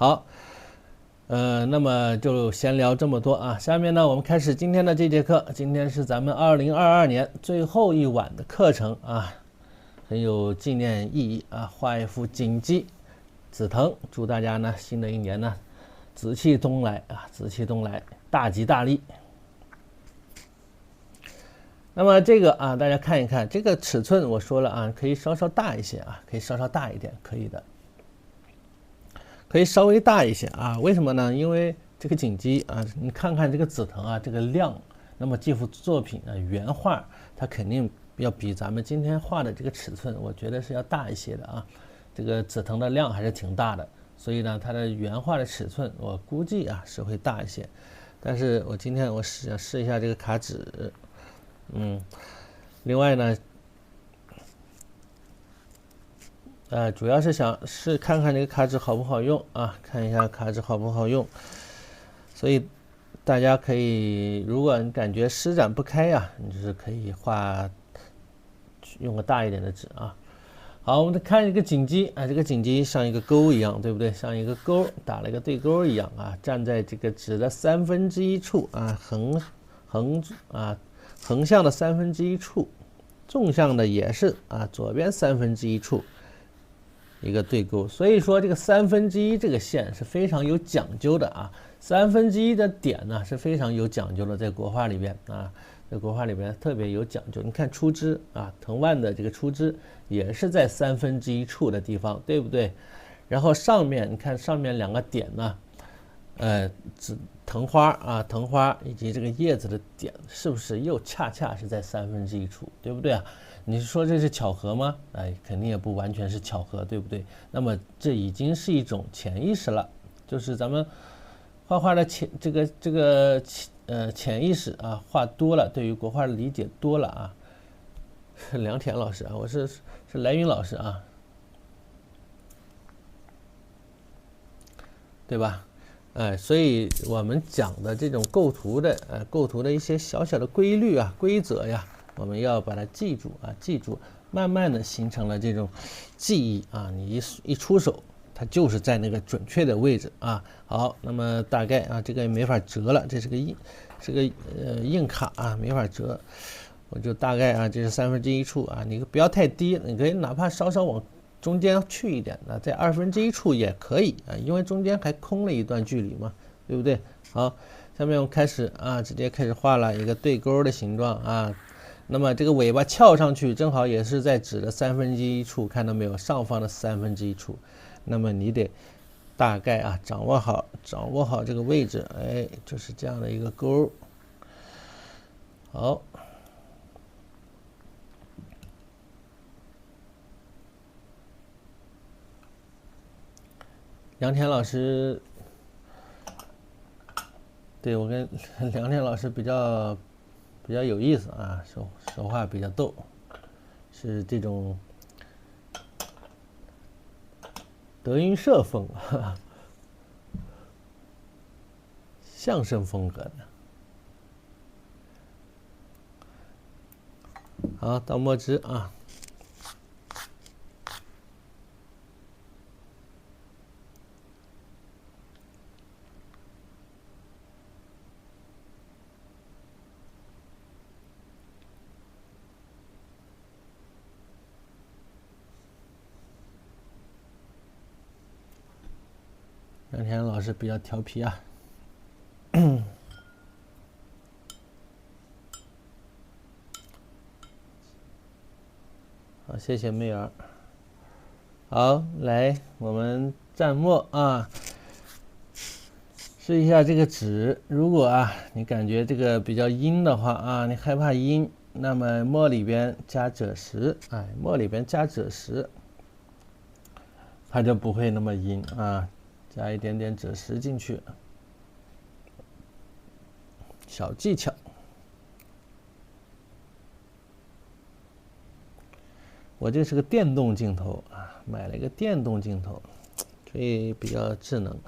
好，那么就先聊这么多啊。下面呢，我们开始今天的这节课。今天是咱们2022年最后一晚的课程啊，很有纪念意义啊。画一幅锦鸡紫藤，祝大家呢新的一年呢紫气东来啊，紫气东来，大吉大利。那么这个啊，大家看一看这个尺寸，我说了啊，可以稍稍大一些啊，可以稍稍大一点，可以的，可以稍微大一些啊。为什么呢？因为这个锦鸡啊，你看看这个紫藤啊，这个量，那么这幅作品啊，原画它肯定要比咱们今天画的这个尺寸，我觉得是要大一些的啊。这个紫藤的量还是挺大的，所以呢，它的原画的尺寸我估计啊是会大一些。但是我今天我试一下这个卡纸。另外呢，主要是看看这个卡纸好不好用啊，看一下卡纸好不好用。所以大家可以，如果你感觉施展不开呀，你就是可以用个大一点的纸啊。好，我们再看一个锦鸡啊，这个锦鸡像一个钩一样，对不对？像一个钩打了一个对勾一样啊，站在这个纸的1/3处啊，横向的1/3处，纵向的也是啊，左边1/3处一个对勾。所以说这个1/3这个线是非常有讲究的啊，1/3的点呢是非常有讲究的，在国画里边啊，在国画里边特别有讲究。你看出枝啊，藤蔓的这个出枝也是在1/3处的地方，对不对？然后上面你看上面两个点呢，藤花以及这个叶子的点，是不是又恰恰是在1/3处，对不对啊？你说这是巧合吗？肯定也不完全是巧合，对不对？那么这已经是一种潜意识了，就是咱们画画的潜意识啊，画多了，对于国画的理解多了啊。是梁田老师啊，我是来云老师啊，对吧？所以我们讲的这种构图的一些小小的规律啊、规则呀，我们要把它记住啊，记住，慢慢的形成了这种记忆啊。你一出手，它就是在那个准确的位置啊。好，那么大概啊，这个没法折了，这是个硬卡啊，没法折。我就大概啊，这是1/3处啊，你不要太低，你可以哪怕稍稍往中间去一点的，在1/2处也可以啊，因为中间还空了一段距离嘛，对不对？好，下面我们开始啊，直接开始画了一个对勾的形状啊。那么这个尾巴翘上去，正好也是在纸的1/3处，看到没有？上方的1/3处。那么你得大概啊掌握好这个位置，就是这样的一个勾。好。梁田老师，对，我跟梁田老师比较有意思啊，说话比较逗，是这种德云社风，相声风格的。好，到墨汁啊。梁田老师比较调皮啊。好，谢谢妹儿。好，来，我们蘸墨啊，试一下这个纸。如果啊，你感觉这个比较阴的话啊，你害怕阴，那么墨里边加赭石，墨里边加赭石，它就不会那么阴啊。加一点点赭石进去，小技巧。我这是个电动镜头啊，买了一个电动镜头，所以比较智能。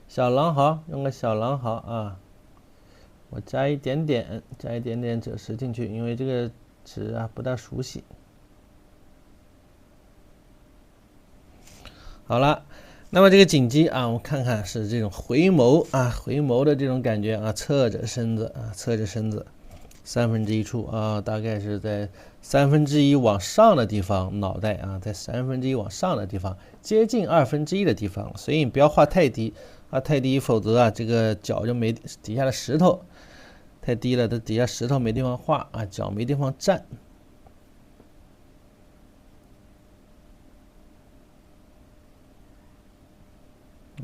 小狼毫，用个小狼毫啊，我加一点点赭石进去，因为这个纸啊不大熟悉。好了，那么这个颈肌啊，我们看看是这种回眸啊，回眸的这种感觉啊，侧着身子啊，侧着身子，1/3处啊，大概是在1/3往上的地方，脑袋啊，在1/3往上的地方，接近1/2的地方，所以你不要画太低啊，太低，否则啊，这个脚就没底下的石头太低了，它底下石头没地方画啊，脚没地方站。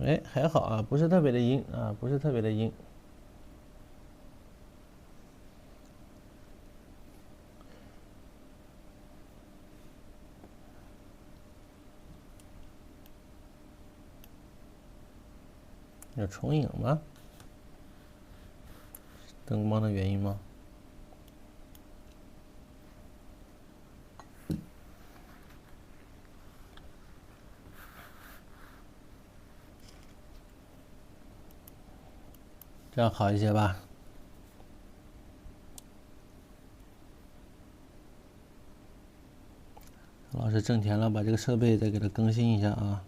哎，还好啊，不是特别的阴啊，不是特别的阴。有重影吗？灯光的原因吗？这样好一些吧。老师挣钱了，把这个设备再给它更新一下啊。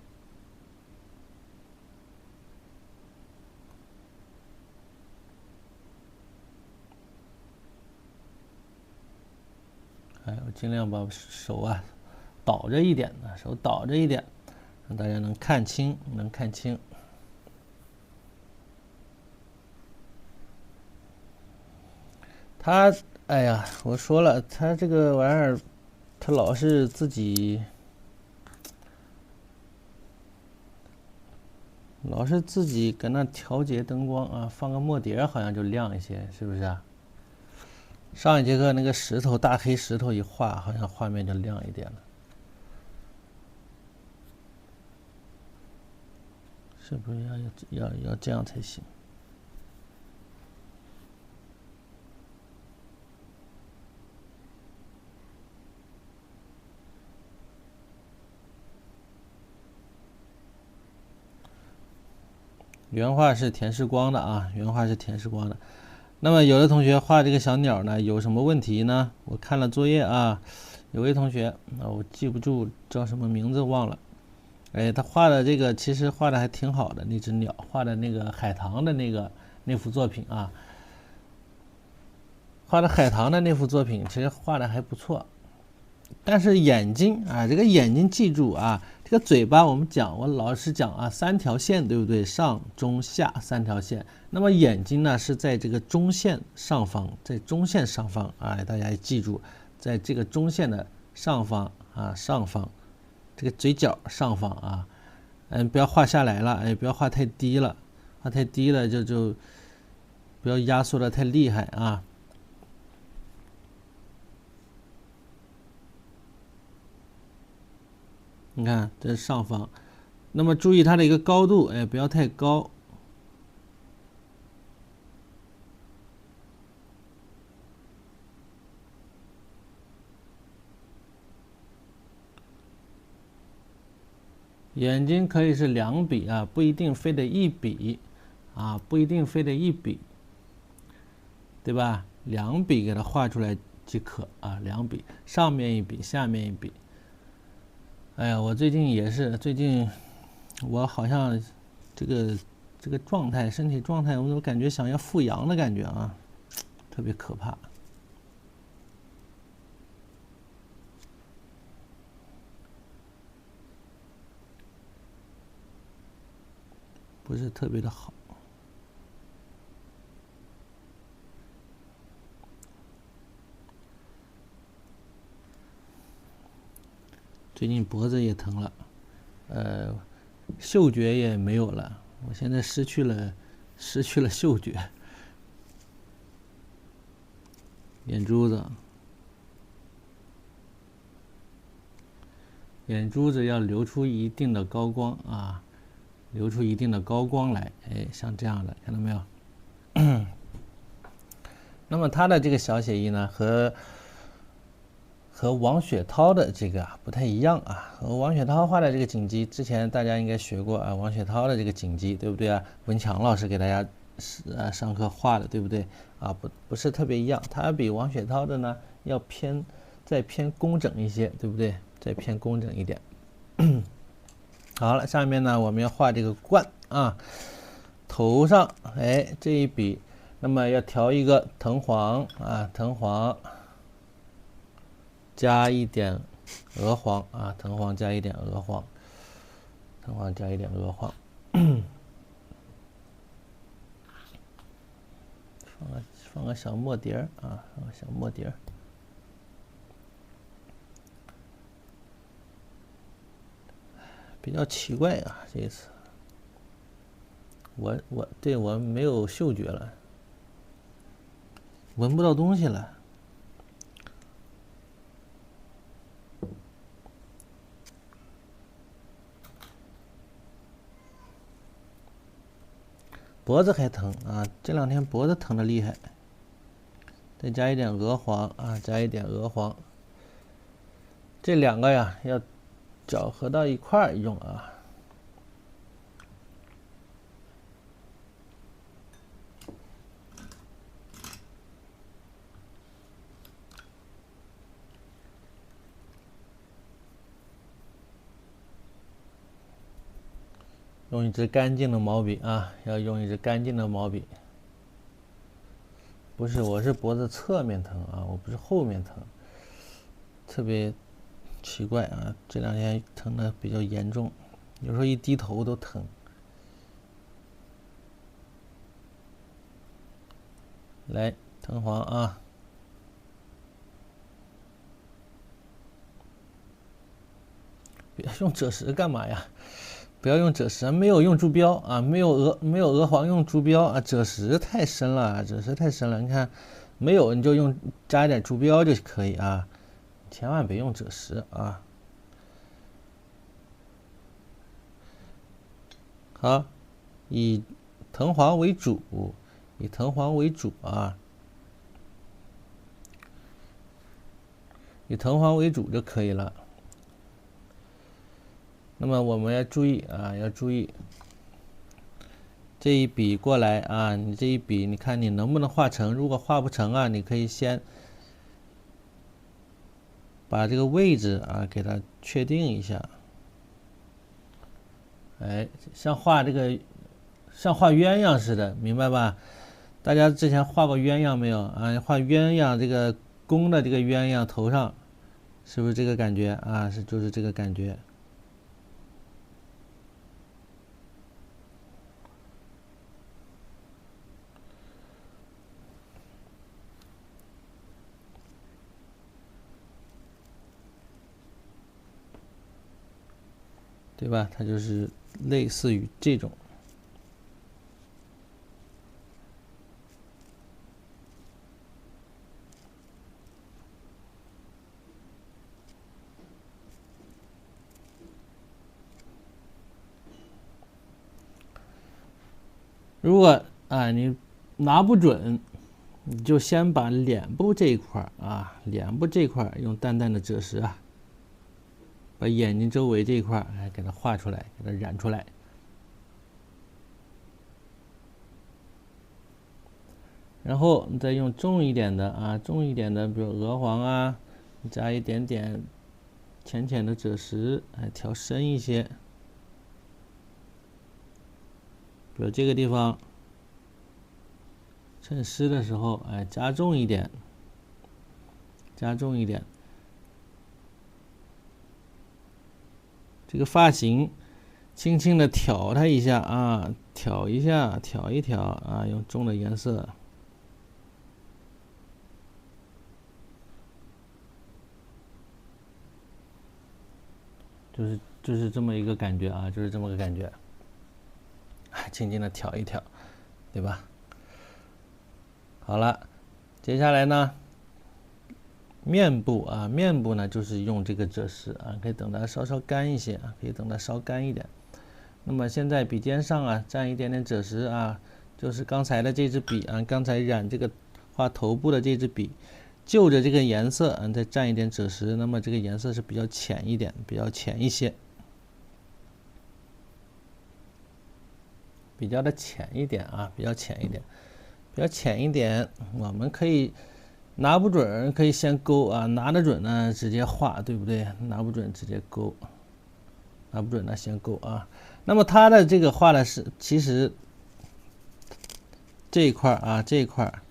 哎，我尽量把手啊倒着一点的，手倒着一点，让大家能看清，能看清。他，哎呀，我说了，他这个玩意儿，他老是自己搁那调节灯光啊，放个墨碟好像就亮一些，是不是啊？上一节课那个石头大黑石头一画，好像画面就亮一点了，是不是要这样才行？原画是田世光的啊，原画是田世光的。那么有的同学画这个小鸟呢，有什么问题呢？我看了作业啊，有位同学我记不住叫什么名字忘了，哎，他画的这个其实画的还挺好的，那只鸟画的那个海棠的那幅作品啊，画的海棠的那幅作品其实画的还不错。但是眼睛啊，这个眼睛记住啊，这个嘴巴我老师讲啊，3条线对不对？上中下3条线。那么眼睛呢是在这个中线上方，在中线上方啊，大家记住，在这个中线的上方啊，上方这个嘴角上方啊，不要画下来了，哎，不要画太低了，画太低了就不要压缩的太厉害啊。你看，这是上方，那么注意它的一个高度，哎，不要太高。眼睛可以是2笔啊，不一定非得1笔啊，不一定非得1笔，对吧？2笔给它画出来即可啊，2笔，上面1笔，下面1笔。哎呀，我最近也是，最近我好像这个状态，身体状态，我怎么感觉想要复阳的感觉啊，特别可怕，不是特别的好。最近脖子也疼了，嗅觉也没有了，我现在失去了嗅觉。眼珠子要留出一定的高光啊，留出一定的高光来，哎，像这样的，看到没有？那么它的这个小写意呢，和王雪涛的这个不太一样啊。和王雪涛画的这个颈肌，之前大家应该学过啊，王雪涛的这个颈肌，对不对啊？文强老师给大家上课画的，对不对啊？不是特别一样，它比王雪涛的呢要再偏工整一些，对不对？再偏工整一点。好了，下面呢我们要画这个冠啊，头上哎这一笔，那么要调一个藤黄啊，藤黄加一点鹅黄啊，藤黄加一点鹅黄，藤黄加一点鹅黄，放个小墨碟儿啊，放个小墨碟儿。比较奇怪啊，这一次，我没有嗅觉了，闻不到东西了。脖子还疼啊，这两天脖子疼的厉害。再加一点鹅黄啊，加一点鹅黄。这两个呀要搅和到一块儿用啊。用一支干净的毛笔啊，要用一支干净的毛笔。不是，我是脖子侧面疼啊，我不是后面疼，特别奇怪啊，这两天疼的比较严重，有时候一低头都疼。来，藤黄啊，别用赭石干嘛呀？不要用赭石，没有用竹标啊，没有鹅黄用竹标啊，赭石太深了，赭石太深了。你看，没有你就用加一点竹标就可以啊，千万别用赭石啊。好，以藤黄为主，以藤黄为主啊，以藤黄为主就可以了。那么我们要注意啊，要注意这一笔过来啊，你这一笔，你看你能不能画成？如果画不成啊，你可以先把这个位置啊给它确定一下。哎，像画这个，像画鸳鸯似的，明白吧？大家之前画过鸳鸯没有啊？画鸳鸯这个公的这个鸳鸯头上，是不是这个感觉啊？就是这个感觉。对吧？它就是类似于这种。如果啊你拿不准，你就先把脸部这一块啊，脸部这一块用淡淡的赭石啊，把眼睛周围这一块哎给它画出来，给它染出来。然后你再用重一点的啊，重一点的，比如鹅黄啊，加一点点浅浅的赭石，哎，调深一些。比如这个地方，趁湿的时候，哎，加重一点，加重一点。这个发型，轻轻的挑它一下啊，挑一下，挑一挑啊，用重的颜色。就是这么一个感觉啊，就是这么个感觉，轻轻的挑一挑，对吧？好了，接下来呢，面部啊，面部呢就是用这个赭石啊，可以等它稍稍干一些啊，可以等它稍干一点。那么现在笔尖上啊蘸一点点赭石啊，就是刚才的这支笔啊，刚才染这个画头部的这支笔。就着这个颜色，再蘸一点赭石，那么这个颜色是比较浅一点，比较浅一些，比较的浅一点啊，比较浅一点，比较浅一点。我们可以拿不准，可以先勾啊；拿得准呢，直接画，对不对？拿不准直接勾，拿不准的先勾啊。那么它的这个画的是，其实这一块啊，这一块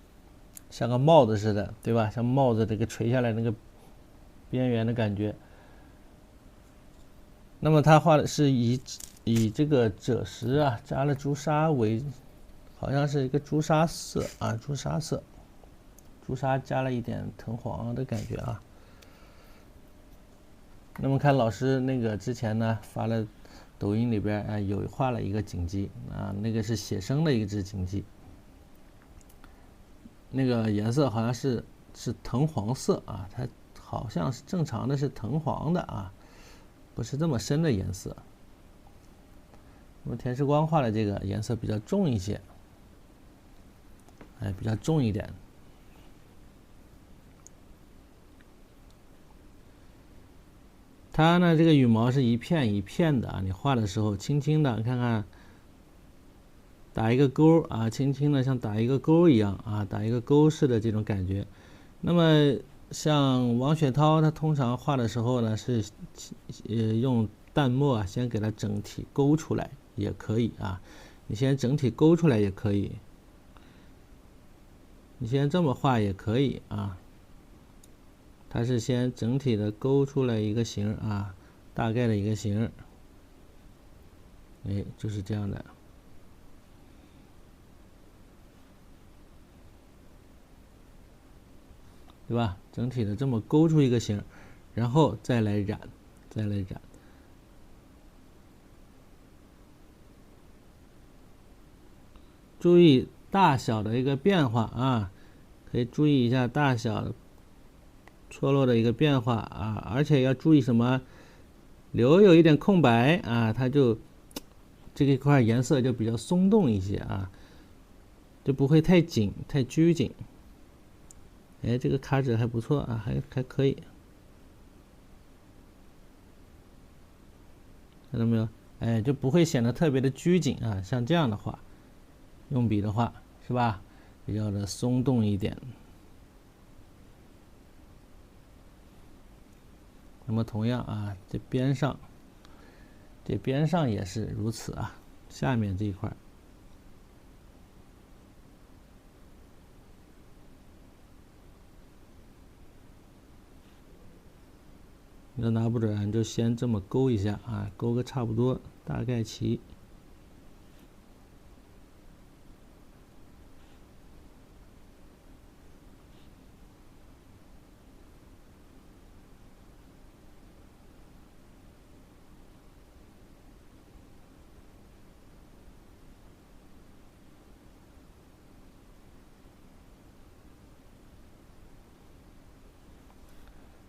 像个帽子似的，对吧？像帽子这个垂下来那个边缘的感觉。那么它画的是以这个赭石啊加了朱砂为，好像是一个朱砂色啊，朱砂色，朱砂加了一点藤黄的感觉啊。那么看老师那个之前呢发了抖音里边啊有画了一个锦鸡啊，那个是写生的一只锦鸡，那个颜色好像是藤黄色啊，它好像是正常的是藤黄的啊，不是这么深的颜色。那么田世光画的这个颜色比较重一些，比较重一点。它呢，这个羽毛是一片一片的啊，你画的时候轻轻的，看看打一个勾啊，轻轻的像打一个勾一样啊，打一个勾似的这种感觉。那么像王雪涛他通常画的时候呢，是用淡墨啊，先给它整体勾出来也可以啊，你先整体勾出来也可以，你先这么画也可以啊。它是先整体的勾出来一个形啊，大概的一个形，就是这样的，对吧？整体的这么勾出一个形，然后再来染，注意大小的一个变化啊，可以注意一下大小错落的一个变化啊，而且要注意什么？留有一点空白啊，它就这一块颜色就比较松动一些啊，就不会太紧太拘谨。这个卡纸还不错啊，还可以，看到没有？就不会显得特别的拘谨啊。像这样的话，用笔的话是吧，比较的松动一点。那么同样啊，这边上也是如此啊，下面这一块。你要拿不准，你就先这么勾一下啊，勾个差不多，大概齐。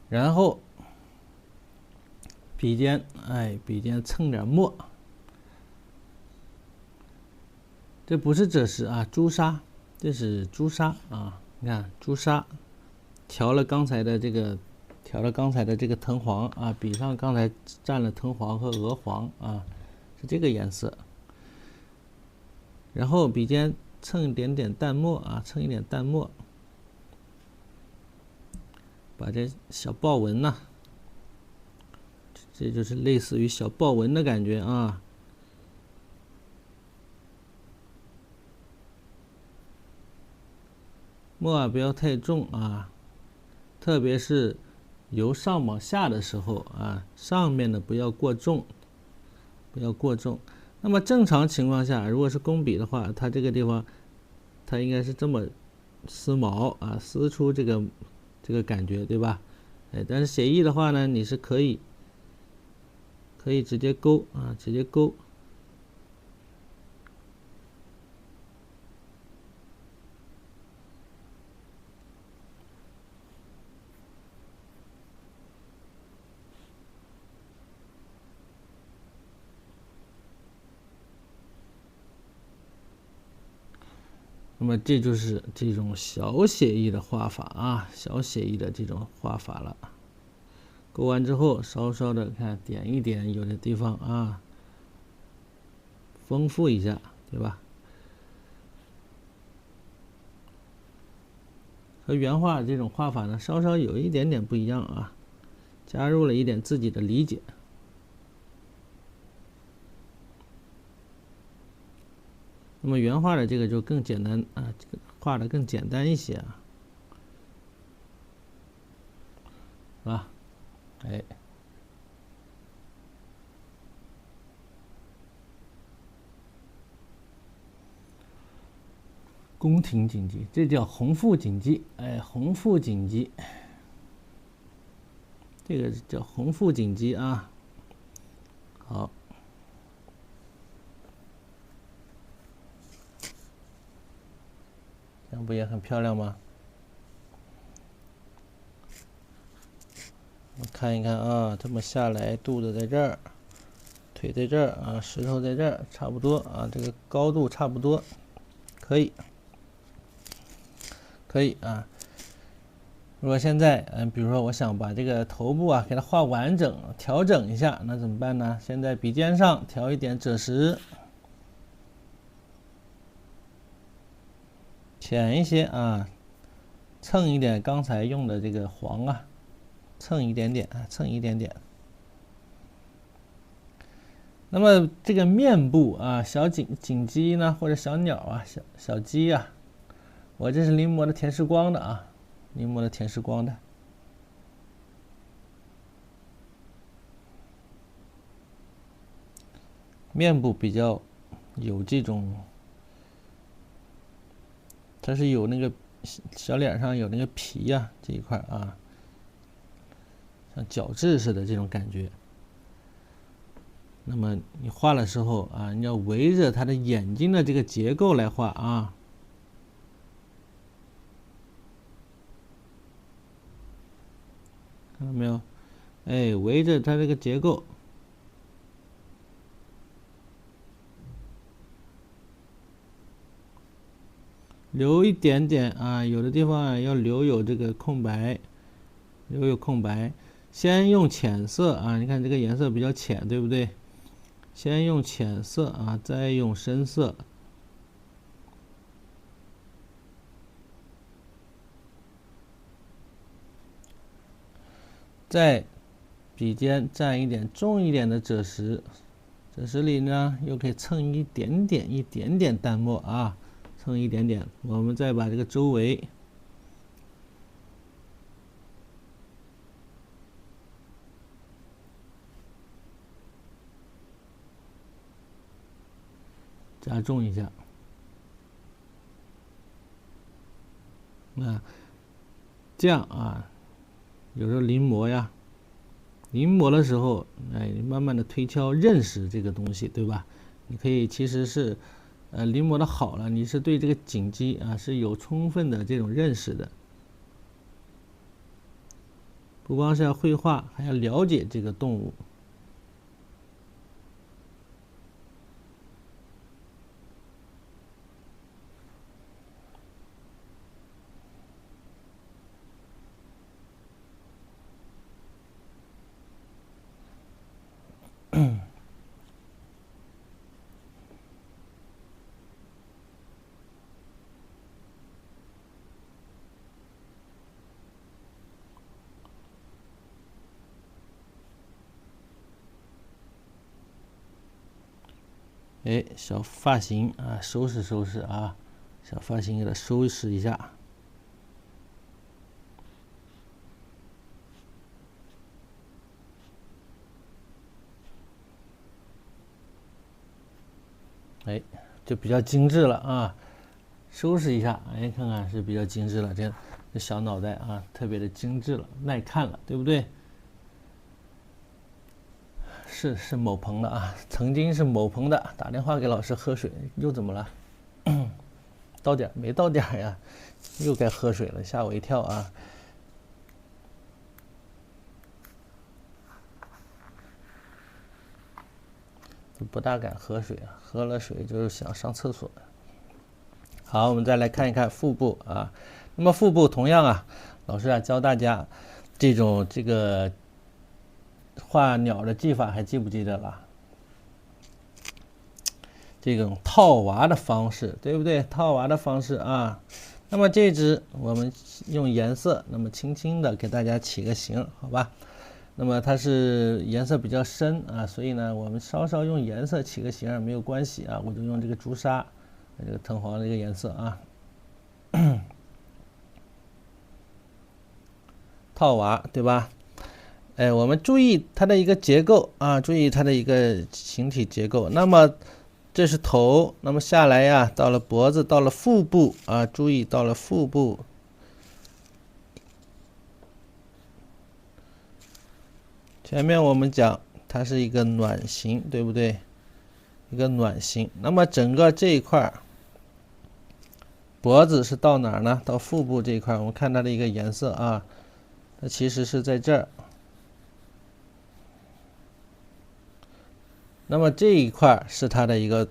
然后笔尖蹭点墨，这不是赭石啊，朱砂，这是朱砂啊。你看朱砂调了刚才的这个藤黄啊，笔上刚才蘸了藤黄和鹅黄啊，是这个颜色。然后笔尖蹭一点点淡墨啊，蹭一点淡墨，把这小豹纹呐，这就是类似于小豹纹的感觉啊。墨啊不要太重啊，特别是由上往下的时候啊，上面的不要过重，那么正常情况下，如果是工笔的话，它这个地方，它应该是这么撕毛啊，撕出这个感觉，对吧？但是写意的话呢，你是可以直接勾啊，直接勾。那么这就是这种小写意的画法啊，小写意的这种画法了。勾完之后，稍稍的看点一点，有的地方啊，丰富一下，对吧？和原画这种画法呢，稍稍有一点点不一样啊，加入了一点自己的理解。那么原画的这个就更简单啊，这个画的更简单一些啊，是吧？哎，宫廷锦鸡，这叫红腹锦鸡，哎，红腹锦鸡，这个叫红腹锦鸡啊。好，这样不也很漂亮吗？我们看一看啊，这么下来，肚子在这儿，腿在这儿啊，石头在这儿，差不多啊，这个高度差不多，可以，可以啊。如果现在比如说我想把这个头部啊给它画完整，调整一下，那怎么办呢？先在笔尖上调一点赭石，浅一些啊，蹭一点刚才用的这个黄啊，蹭一点点啊，蹭一点点。那么这个面部啊，小锦鸡呢，或者小鸟啊，小鸡啊，我这是临摹的田世光的啊。临摹的田世光的面部比较有这种，它是有那个小脸上有那个皮呀、这一块啊，像角质似的这种感觉。那么你画的时候啊，你要围着它的眼睛的这个结构来画啊。看到没有？哎，围着它这个结构，留一点点啊，有的地方要留有这个空白，留有空白。先用浅色啊，你看这个颜色比较浅，对不对？先用浅色啊，再用深色。在笔尖蘸一点重一点的赭石，赭石里呢又可以蹭一点点淡墨啊，蹭一点点。我们再把这个周围加重一下。这样啊，有时候临摹呀，临摹的时候，哎，慢慢的推敲认识这个东西，对吧？你可以其实是，临摹的好了，你是对这个锦鸡啊是有充分的这种认识的，不光是要绘画，还要了解这个动物。哎，小发型啊，收拾收拾啊，小发型给它收拾一下。哎，就比较精致了啊，收拾一下，哎，看看是比较精致了，这小脑袋啊，特别的精致了，耐看了，对不对？是某鹏的啊，曾经是某鹏的，打电话给老师喝水，又怎么了？到点没到点呀？又该喝水了，吓我一跳啊！不大敢喝水啊，喝了水就是想上厕所。好，我们再来看一看腹部啊。那么腹部同样啊，老师教大家这个画鸟的技法，还记不记得了？这种套娃的方式，对不对？套娃的方式啊。那么这只我们用颜色，那么轻轻的给大家起个形，好吧？那么它是颜色比较深啊，所以呢，我们稍稍用颜色起个形没有关系啊。我就用这个朱砂这个藤黄的一个颜色啊。套娃对吧？哎，我们注意它的一个结构啊，注意它的一个形体结构。那么这是头，那么下来呀，到了脖子，到了腹部啊，注意到了腹部。前面我们讲它是一个卵形，对不对？一个卵形。那么整个这一块脖子是到哪儿呢？到腹部这一块，我们看它的一个颜色啊，它其实是在这儿。那么这一块是它的一个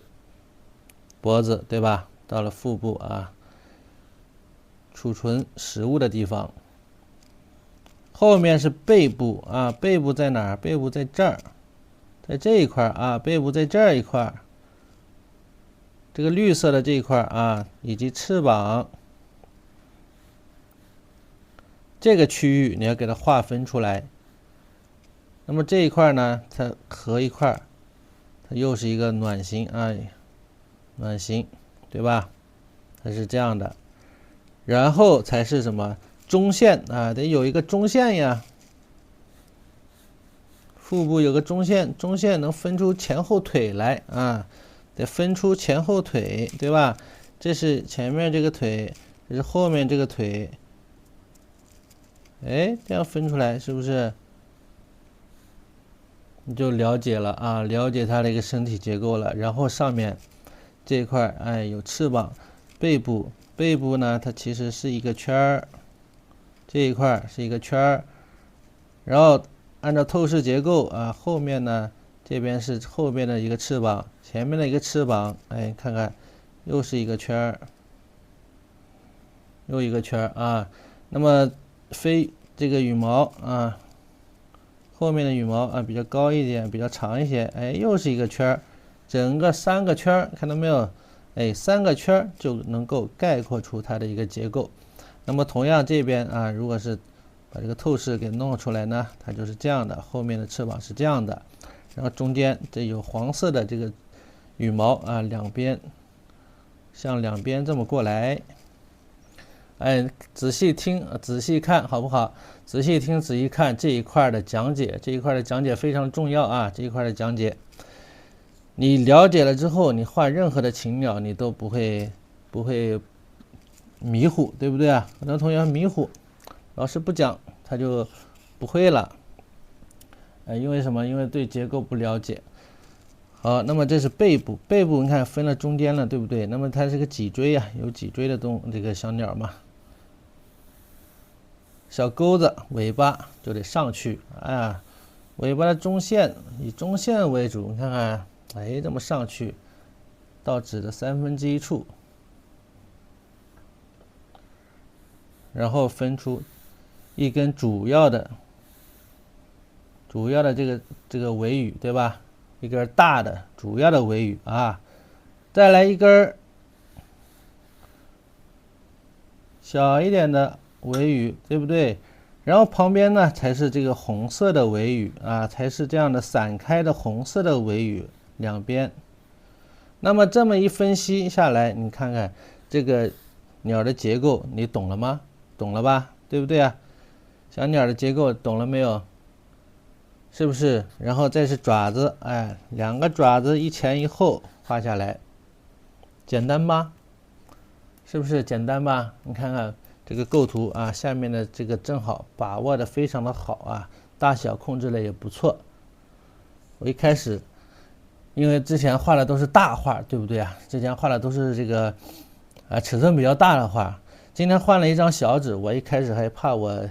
脖子，对吧？到了腹部啊，储存食物的地方。后面是背部啊，背部在哪儿？背部在这儿，在这一块啊，背部在这一块。这个绿色的这一块啊，以及翅膀这个区域，你要给它划分出来。那么这一块呢，它合一块，它又是一个卵形啊，卵形，对吧？它是这样的，然后才是什么中线啊，得有一个中线呀。腹部有个中线，中线能分出前后腿来啊，得分出前后腿，对吧？这是前面这个腿，这是后面这个腿，哎，这样分出来是不是？你就了解了啊，了解它的一个身体结构了。然后上面这一块，哎，有翅膀，背部呢，它其实是一个圈儿，这一块是一个圈儿，然后按照透视结构啊，后面呢，这边是后面的一个翅膀，前面的一个翅膀，哎，看看，又是一个圈儿，又一个圈儿啊。那么这个羽毛啊。后面的羽毛啊比较高一点，比较长一些，哎，又是一个圈儿，整个3个圈儿，看到没有？哎，3个圈儿就能够概括出它的一个结构。那么同样这边啊，如果是把这个透视给弄出来呢，它就是这样的，后面的翅膀是这样的，然后中间这有黄色的这个羽毛啊，两边向两边这么过来。哎，仔细听，仔细看，好不好？仔细听，仔细看这一块的讲解，这一块的讲解非常重要啊！这一块的讲解，你了解了之后，你画任何的禽鸟，你都不会迷糊，对不对啊？很多同学迷糊，老师不讲，他就不会了。因为什么？因为对结构不了解。好，那么这是背部，背部你看分了中间了，对不对？那么它是个脊椎呀，有脊椎的这个小鸟嘛。小钩子尾巴就得上去啊，尾巴的中线以中线为主，你看看，哎，这么上去到指的1/3处，然后分出一根主要的这个尾羽，对吧？一根大的主要的尾羽啊，再来一根小一点的尾羽，对不对？然后旁边呢才是这个红色的尾羽啊，才是这样的散开的红色的尾羽两边。那么这么一分析下来，你看看这个鸟的结构，你懂了吗？懂了吧？对不对啊？小鸟的结构懂了没有？是不是？然后再是爪子，哎，两个爪子一前一后画下来，简单吧？是不是简单吧？你看看这个构图啊，下面的这个正好把握的非常的好啊，大小控制的也不错。我一开始因为之前画的都是大画，对不对啊？之前画的都是这个尺寸比较大的画，今天换了一张小纸，我一开始还怕我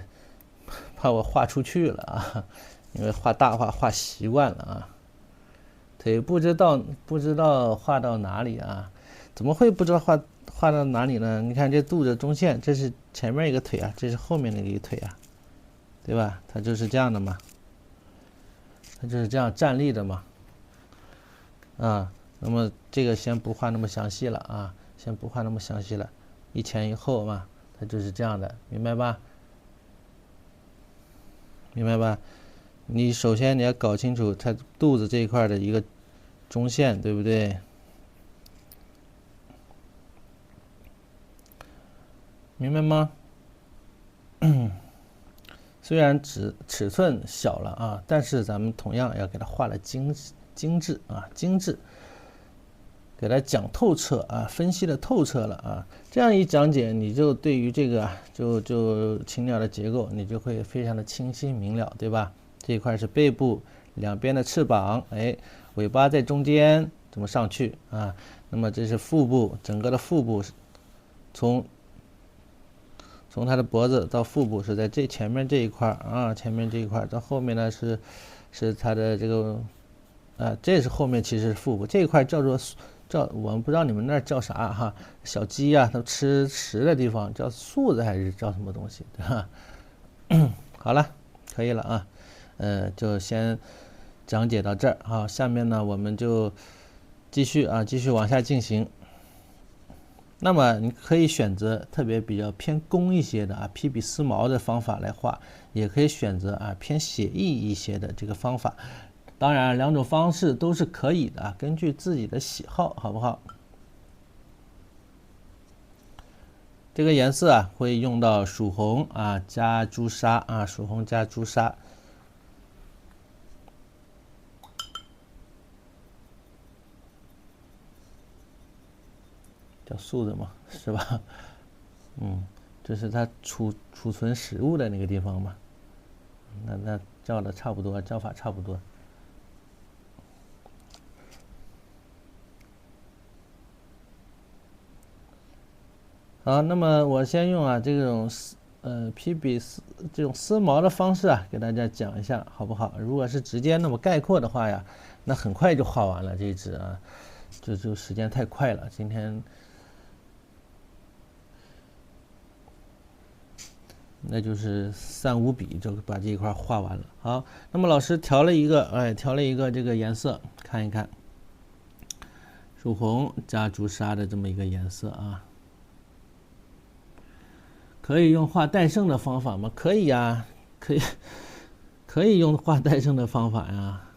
画出去了啊，因为画大画画习惯了啊，腿不知道画到哪里啊？怎么会不知道画到哪里呢？你看这肚子中线，这是前面一个腿啊，这是后面的一个腿啊，对吧？它就是这样的嘛，它就是这样站立的嘛。啊，那么这个先不画那么详细了啊，先不画那么详细了，一前一后嘛，它就是这样的，明白吧？明白吧？你首先你要搞清楚它肚子这一块的一个中线，对不对？明白吗？虽然尺寸小了啊，但是咱们同样要给它画的精致啊，精致，给它讲透彻啊，分析的透彻了啊。这样一讲解，你就对于这个就禽鸟的结构，你就会非常的清晰明了，对吧？这一块是背部，两边的翅膀，哎，尾巴在中间，怎么上去啊？那么这是腹部，整个的腹部从它的脖子到腹部是在这前面这一块啊，前面这一块到后面呢是它的这个这是后面其实是腹部这一块叫我们不知道你们那儿叫啥哈，小鸡啊它吃食的地方叫素子还是叫什么东西，对吧？好了，可以了啊，就先讲解到这儿啊，下面呢我们就继续往下进行。那么你可以选择特别比较偏工一些的披笔丝毛的方法来画，也可以选择偏写意一些的这个方法。当然，两种方式都是可以的根据自己的喜好，好不好？这个颜色会用到曙红加朱砂曙红加朱砂。叫素子嘛，是吧？这是它储存食物的那个地方嘛。那叫的差不多，叫法差不多。好，那么我先用这种披笔这种丝毛的方式给大家讲一下，好不好？如果是直接那么概括的话呀，那很快就画完了这一支就时间太快了，今天。那就是3、5笔就把这一块画完了。好，那么老师调了一个这个颜色，看一看，曙红加朱砂的这么一个颜色可以用画带胜的方法吗？可以呀，可以用画带胜的方法呀。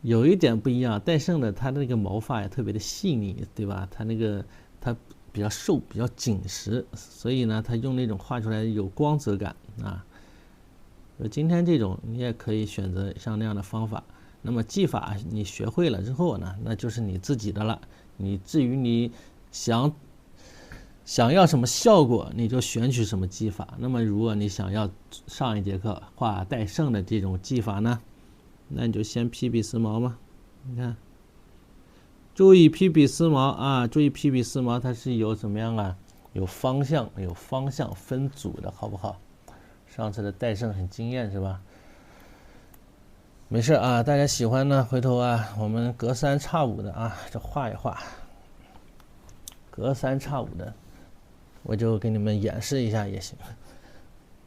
有一点不一样，带胜的它的那个毛发也特别的细腻，对吧？它比较瘦，比较紧实，所以呢，它用那种画出来有光泽感今天这种你也可以选择像那样的方法。那么技法你学会了之后呢，那就是你自己的了。你至于你想要什么效果，你就选取什么技法。那么如果你想要上一节课画带胜的这种技法呢，那你就先披笔丝毛嘛。你看。注意披笔丝毛注意披笔丝毛它是有怎么样有方向分组的，好不好？上次的带胜很惊艳是吧？没事大家喜欢呢，回头我们隔3差5的就画一画，隔3差5的，我就给你们演示一下也行。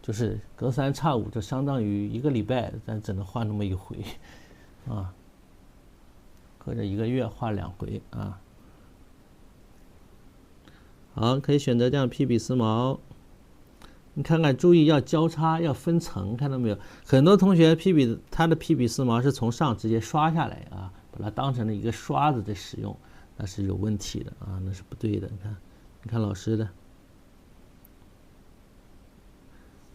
就是隔3差5，就相当于1个礼拜，咱只能画那么一回或者1个月画2回好，可以选择这样披笔丝毛。你看看，注意要交叉，要分层，看到没有？很多同学他的披笔丝毛是从上直接刷下来把它当成了一个刷子在使用，那是有问题的那是不对的。你看老师的，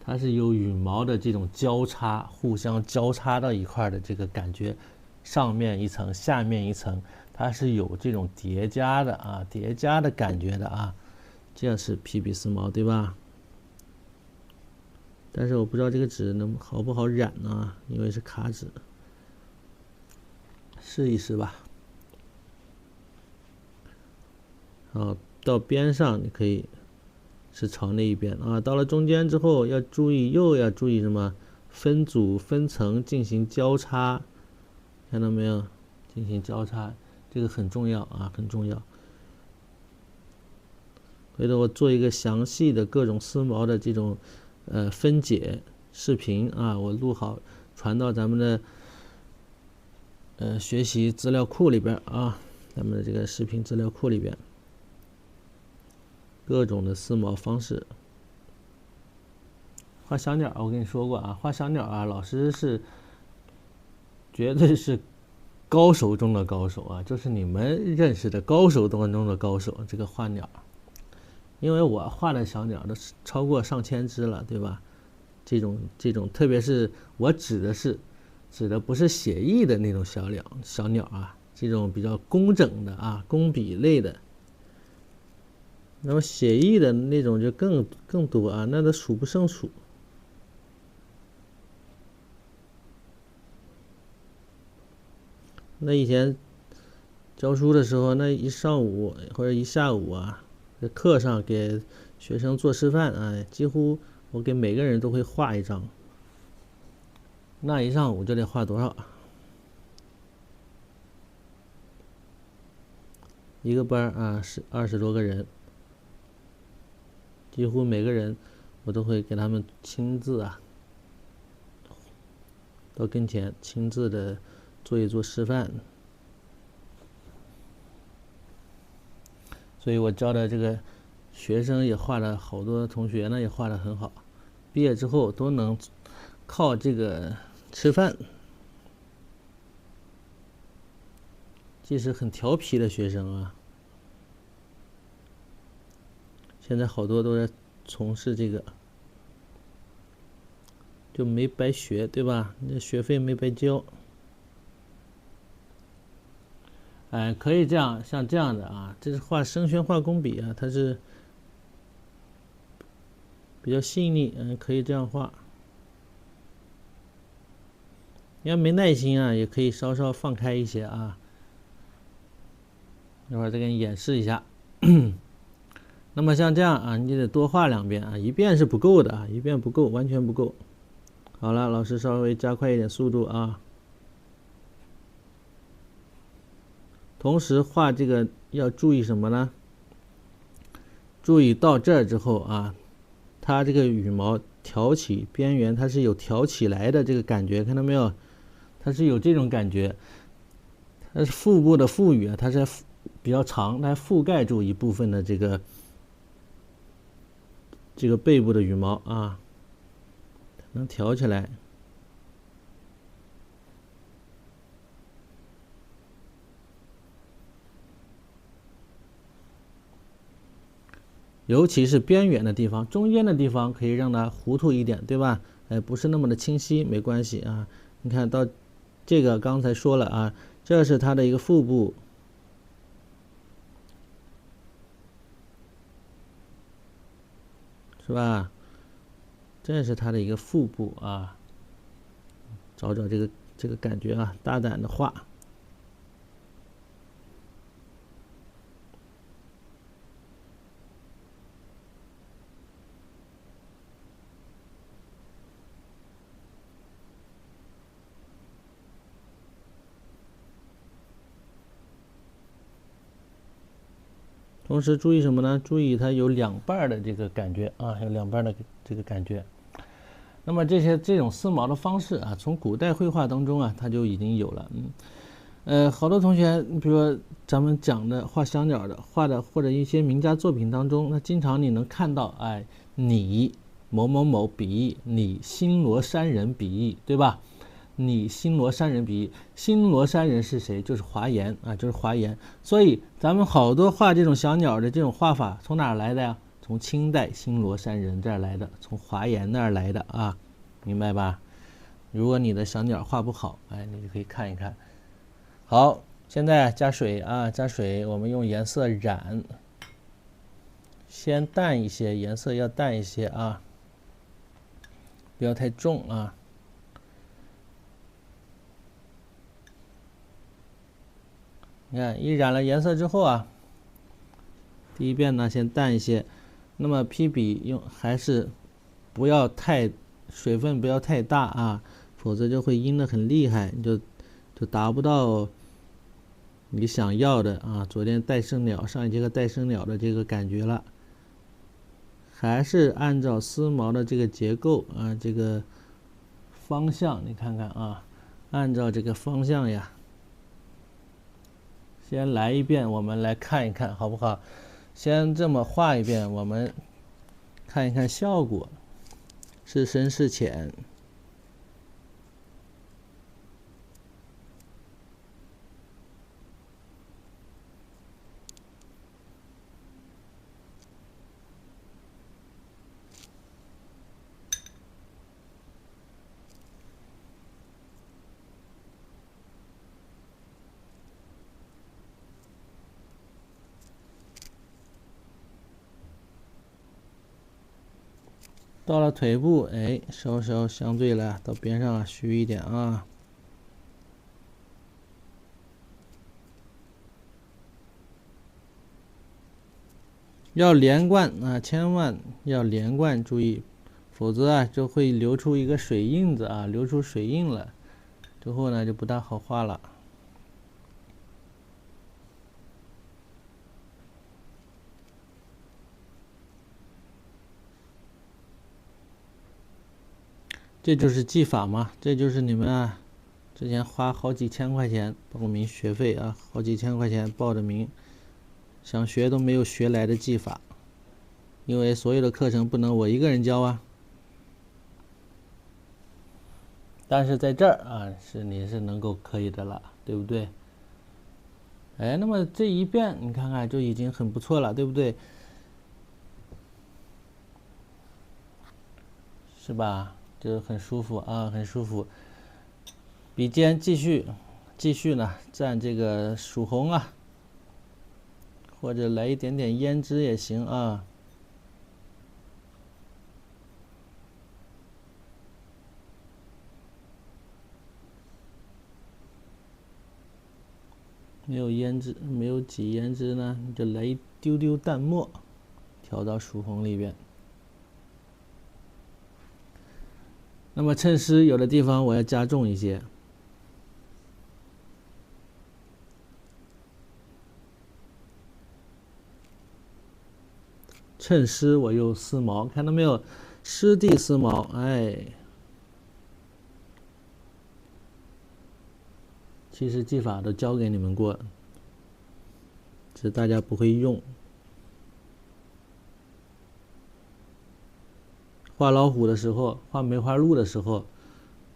它是有羽毛的这种交叉，互相交叉到一块的这个感觉。上面一层，下面一层，它是有这种叠加的叠加的感觉的这是披笔丝毛，对吧？但是我不知道这个纸好不好染因为是卡纸，试一试吧。好，到边上你可以是朝那一边到了中间之后要注意，又要注意什么？分组分层进行交叉。看到没有？进行交叉，这个很重要很重要。回头我做一个详细的各种丝毛的这种分解视频我录好传到咱们的学习资料库里边咱们的这个视频资料库里边，各种的丝毛方式。画小鸟，我跟你说过画小鸟老师是。绝对是高手中的高手就是你们认识的高手当中的高手。这个画鸟，因为我画的小鸟都超过上千只了，对吧？这种，特别是我指的不是写意的那种小鸟啊，这种比较工整的啊，工笔类的。那么写意的那种就更多啊，那都数不胜数。那以前教书的时候，那一上午或者一下午啊，在课上给学生做示范啊，几乎我给每个人都会画一张。那一上午就得画多少？一个班啊是20多个人，几乎每个人我都会给他们亲自啊到跟前亲自的做一做示范。所以我教的这个学生也画的好多同学呢也画的很好，毕业之后都能靠这个吃饭。即使很调皮的学生啊，现在好多都在从事这个，就没白学，对吧？那学费没白交。可以这样，像这样的啊，这是画生宣画工笔啊，它是比较细腻，可以这样画。你要没耐心啊，也可以稍稍放开一些啊。一会儿再给你演示一下。那么像这样啊，你得多画2遍啊，一遍是不够的啊，一遍不够，完全不够。好了，老师稍微加快一点速度啊。同时画这个要注意什么呢？注意到这儿之后啊，它这个羽毛挑起边缘，它是有挑起来的这个感觉，看到没有？它是有这种感觉。它是腹部的腹羽啊，它是比较长，它覆盖住一部分的这个背部的羽毛啊，能挑起来。尤其是边缘的地方，中间的地方可以让它糊涂一点，对吧？不是那么的清晰，没关系啊。你看到这个刚才说了啊，这是它的一个腹部，是吧？这是它的一个腹部啊，找找这个感觉啊，大胆的画。同时注意什么呢？注意它有2瓣的这个感觉啊，有2瓣的这个感觉。那么这种丝毛的方式啊，从古代绘画当中啊，它就已经有了。好多同学，比如说咱们讲的画小鸟的画的，或者一些名家作品当中，那经常你能看到，你某某某笔意，你新罗山人笔意，对吧？你新罗山人笔意，新罗山人是谁？就是华严啊，就是华严。所以咱们好多画这种小鸟的这种画法，从哪儿来的呀？从清代新罗山人这儿来的，从华严那儿来的啊，明白吧？如果你的小鸟画不好，你就可以看一看。好，现在加水啊，加水，我们用颜色染，先淡一些，颜色要淡一些啊，不要太重啊。你看，一染了颜色之后啊，第一遍呢先淡一些，那么批笔还是不要太水分不要太大啊，否则就会阴得很厉害，就达不到你想要的啊。昨天上一节课带生鸟的这个感觉了，还是按照丝毛的这个结构啊，这个方向，你看看啊，按照这个方向呀。先来一遍，我们来看一看，好不好？先这么画一遍，我们看一看效果，是深是浅。到了腿部，哎，稍稍相对来到边上虚一点啊。要连贯啊，千万要连贯，注意，否则啊就会留出一个水印子啊，留出水印了，之后呢就不大好画了。这就是技法嘛，这就是你们啊之前花好几千块钱报名学费啊，好几千块钱报的名，想学都没有学来的技法，因为所有的课程不能我一个人教啊。但是在这儿啊，你是能够可以的了，对不对？哎，那么这一遍你看看就已经很不错了，对不对？是吧？就很舒服啊，很舒服。笔尖继续呢，蘸这个曙红啊，或者来一点点胭脂也行啊。没有胭脂，没有挤胭脂呢，你就来一丢丢淡墨，调到曙红里边。那么衬湿有的地方我要加重一些。衬湿我用丝毛，看到没有？湿地丝毛，哎。其实技法都教给你们过，只是大家不会用。画老虎的时候，画梅花鹿的时候，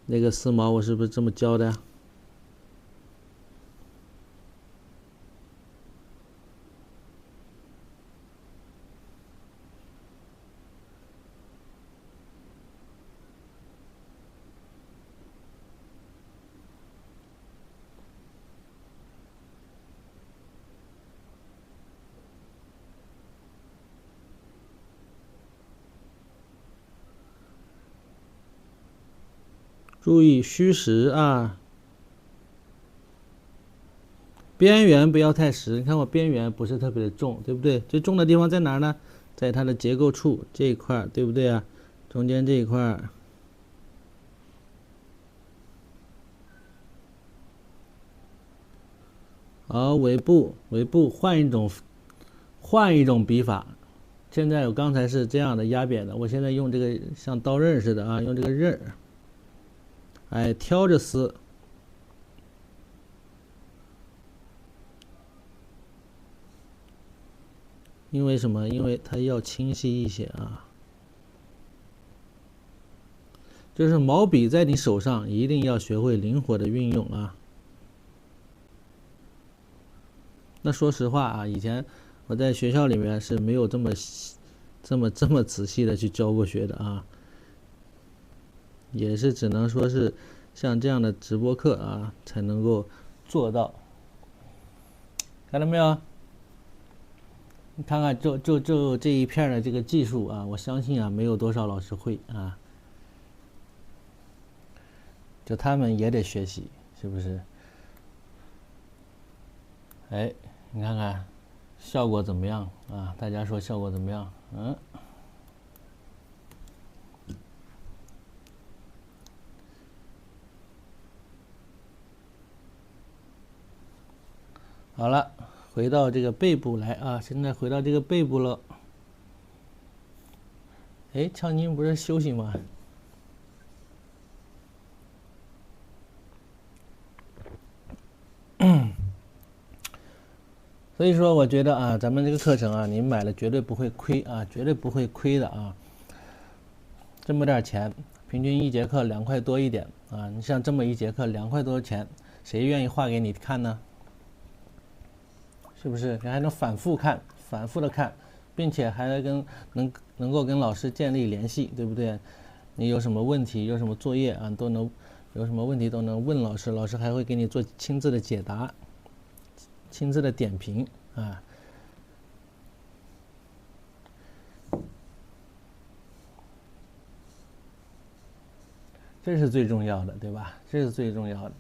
那个丝毛我是不是这么教的呀？注意虚实啊，边缘不要太实。你看我边缘不是特别的重，对不对？最重的地方在哪儿呢？在它的结构处这一块，对不对啊？中间这一块。好，尾部换一种笔法。现在我刚才是这样的压扁的，我现在用这个像刀刃似的啊，用这个刃，哎，挑着撕。因为什么？因为它要清晰一些啊。就是毛笔在你手上一定要学会灵活的运用啊。那说实话啊，以前我在学校里面是没有这么仔细的去教过学的啊，也是只能说是像这样的直播课啊才能够做到。看到没有？你看看就这一片的这个技术啊，我相信啊没有多少老师会啊，就他们也得学习，是不是？哎，你看看效果怎么样啊？大家说效果怎么样？嗯。好了，回到这个背部来啊，现在回到这个背部了。哎，俏妮不是休息吗？所以说，我觉得啊，咱们这个课程啊，你买了绝对不会亏啊，绝对不会亏的啊。这么点钱，平均一节课2块多一点啊，你像这么一节课2块多钱，谁愿意画给你看呢？是不是？你还能反复看，反复的看，并且还能够跟老师建立联系，对不对？你有什么问题，有什么作业啊，都能有什么问题都能问老师，老师还会给你做亲自的解答。亲自的点评啊，这是最重要的，对吧？这是最重要的。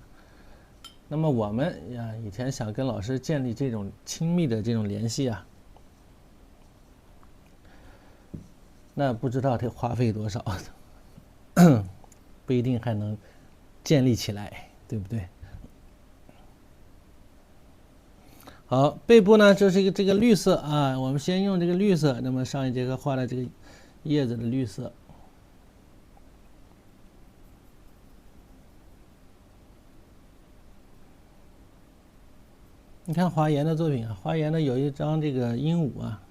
那么我们呀，以前想跟老师建立这种亲密的这种联系啊，那不知道得花费多少，不一定还能建立起来，对不对？好，背部呢就是这个绿色啊，我们先用这个绿色。那么上一节课画的这个叶子的绿色，你看华严的作品啊，华严的有一张这个鹦鹉啊，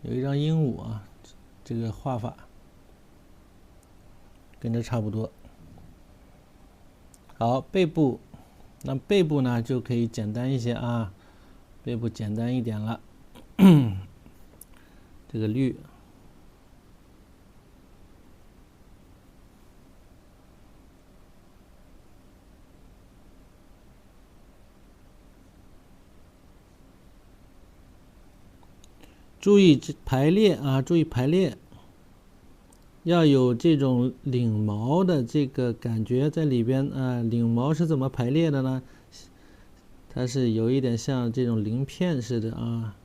有一张鹦鹉啊，这个画法跟这差不多。好，背部，那背部呢就可以简单一些啊，背部简单一点了。这个绿，注意排列啊，注意排列，要有这种领毛的这个感觉在里边啊。领毛是怎么排列的呢？它是有一点像这种鳞片似的啊。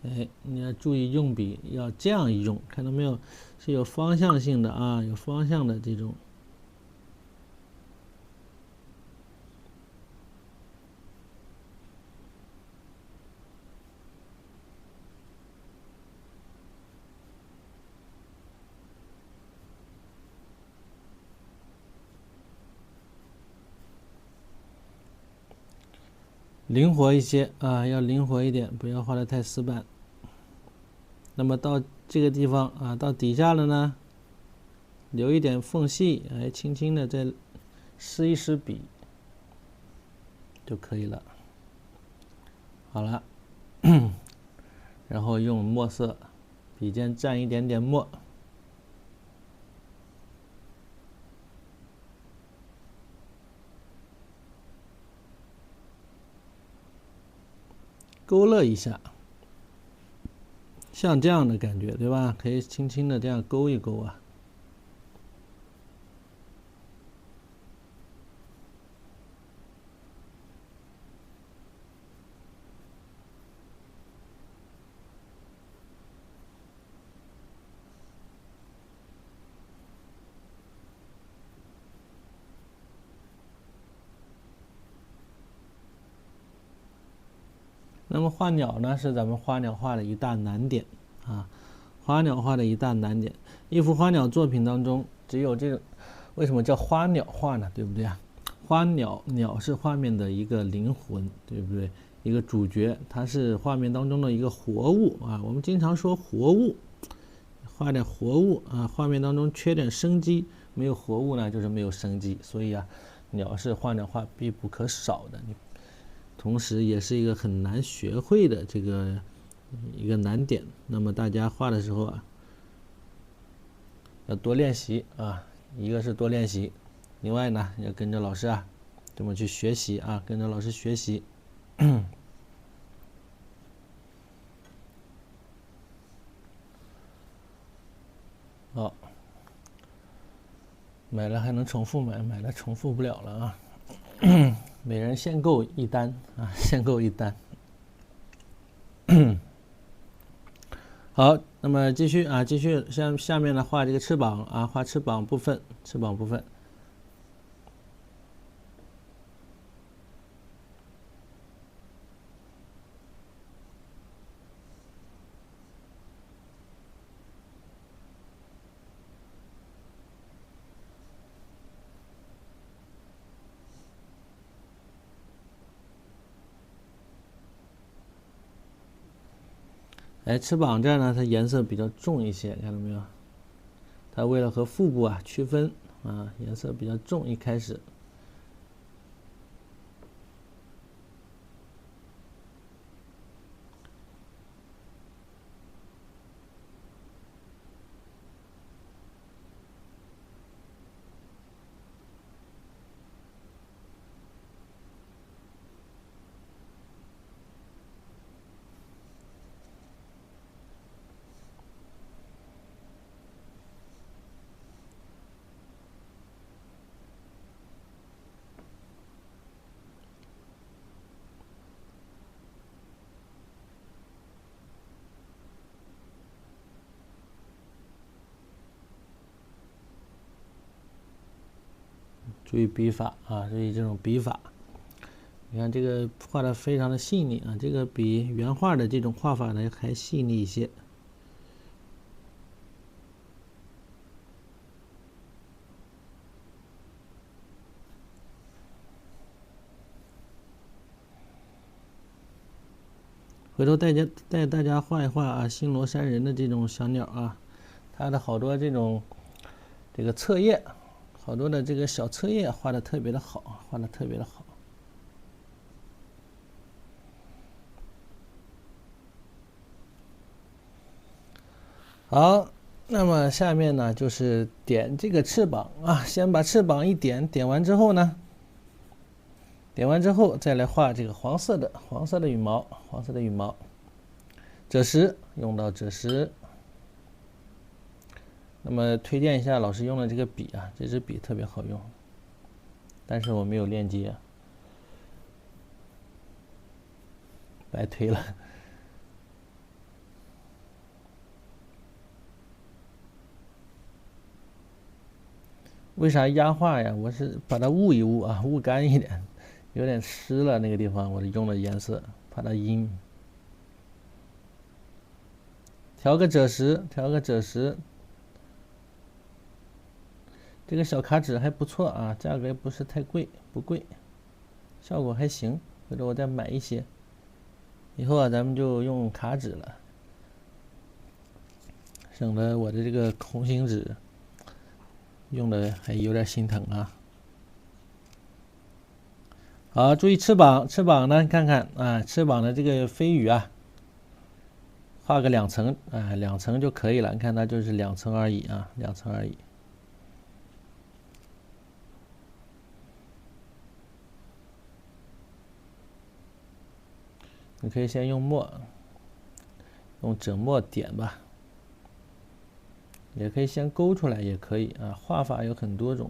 哎，你要注意用笔，要这样用，看到没有？是有方向性的啊，有方向的这种。灵活一些啊，要灵活一点，不要画得太死板。那么到这个地方啊，到底下了呢，留一点缝隙，哎，轻轻的再施一施笔就可以了。好了，然后用墨色，笔尖蘸一点点墨，勾勒一下，像这样的感觉，对吧？可以轻轻的这样勾一勾啊。那么画鸟呢，是咱们花鸟画的一大难点啊。花鸟画的一大难点，一幅花鸟作品当中，只有这种，为什么叫花鸟画呢？对不对啊？花鸟，鸟是画面的一个灵魂，对不对？一个主角，它是画面当中的一个活物啊。我们经常说活物，画点活物啊，画面当中缺点生机，没有活物呢，就是没有生机。所以啊，鸟是花鸟画必不可少的。同时也是一个很难学会的这个一个难点。那么大家画的时候啊，要多练习啊，一个是多练习，另外呢要跟着老师啊这么去学习啊，跟着老师学习。好，买了还能重复买，买了重复不了了啊。每人限购一单啊，限购一单。好，那么继续啊，继续下面呢画这个翅膀啊，画翅膀部分，翅膀部分。哎，翅膀这儿呢，它颜色比较重一些，看到没有？它为了和腹部啊区分啊，颜色比较重，一开始。注意笔法啊，注意这种笔法。你看这个画的非常的细腻啊，这个比原画的这种画法呢还细腻一些。回头带大家画一画啊，新罗山人的这种小鸟啊，它的好多这个册页，好多的这个小册页画的特别的好，画的特别的好。好，那么下面呢就是点这个翅膀啊，先把翅膀一点，点完之后呢，再来画这个黄色的羽毛，赭石用到赭石。那么推荐一下老师用的这个笔啊，这支笔特别好用，但是我没有链接，白推了。为啥压画呀？我是把它捂一捂啊，捂干一点，有点湿了那个地方，我用的颜色，怕它阴。调个赭石，这个小卡纸还不错啊，价格也不是太贵，不贵，效果还行。回头我再买一些，以后啊咱们就用卡纸了，省得我的这个红型纸用的还有点心疼啊。好，注意翅膀呢，看看啊，翅膀的这个飞羽啊，画个2层啊，2层就可以了。你看它就是2层而已啊，2层而已。你可以先用墨，用整墨点吧，也可以先勾出来，也可以啊。画法有很多种，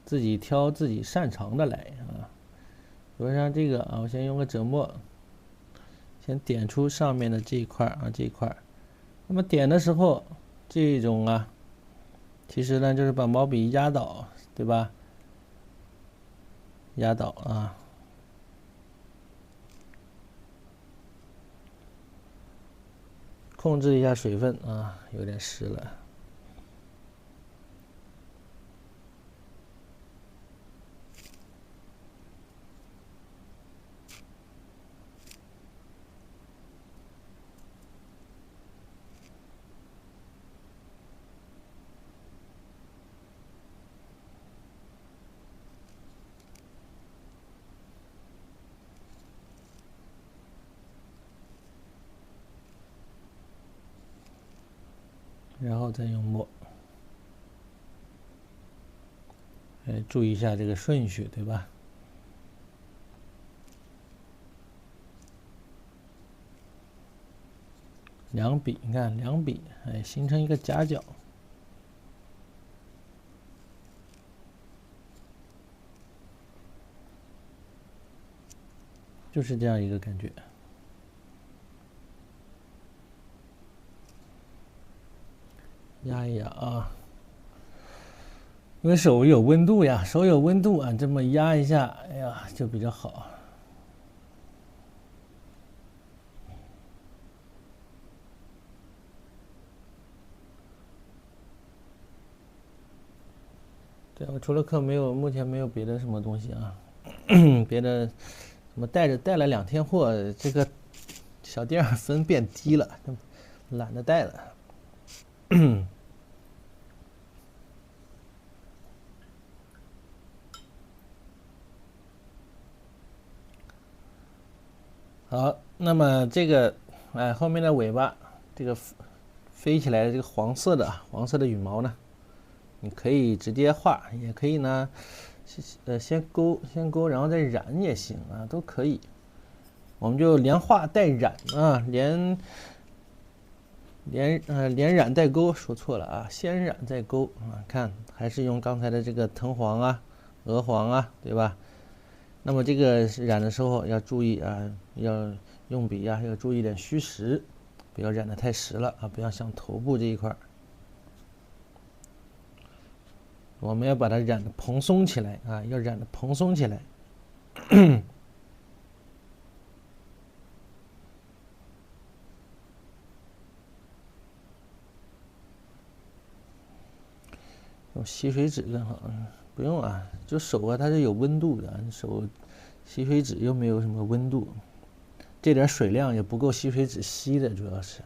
自己挑自己擅长的来啊。比如像这个啊，我先用个整墨，先点出上面的这一块啊，这一块。那么点的时候，这种啊，其实呢就是把毛笔压倒，对吧？压倒啊。控制一下水分啊，有点湿了。然后再用墨，注意一下这个顺序，对吧？两笔，你看两笔，形成一个夹角，就是这样一个感觉。压一压啊，因为手有温度呀，手有温度啊，这么压一下，哎呀，就比较好。对，我除了课没有，目前没有别的什么东西啊，别的什么带了2天货，这个小店分变低了，懒得带了。好，那么这个，后面的尾巴，这个飞起来的这个黄色的羽毛呢，你可以直接画，也可以呢，先勾，然后再染也行啊，都可以。我们就连画带染啊，连染带勾，说错了啊，先染再勾啊，看还是用刚才的这个藤黄啊、鹅黄啊，对吧？那么这个染的时候要注意啊，要用笔啊，要注意点虚实，不要染得太实了啊，不要像头部这一块。我们要把它染的蓬松起来啊，要染的蓬松起来。用吸水纸更好，不用啊，就手啊，它是有温度的，手吸水纸又没有什么温度，这点水量也不够吸水纸吸的，主要是。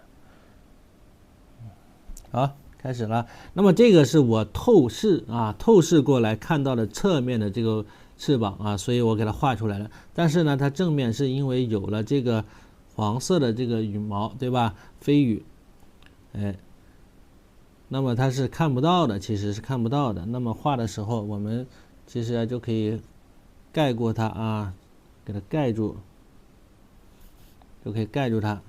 好，开始了。那么这个是我透视过来看到的侧面的这个翅膀啊，所以我给它画出来了。但是呢，它正面是因为有了这个黄色的这个羽毛，对吧？飞羽，哎。那么它是看不到的，其实是看不到的。那么画的时候，我们其实就可以盖过它啊，给它盖住，就可以盖住它。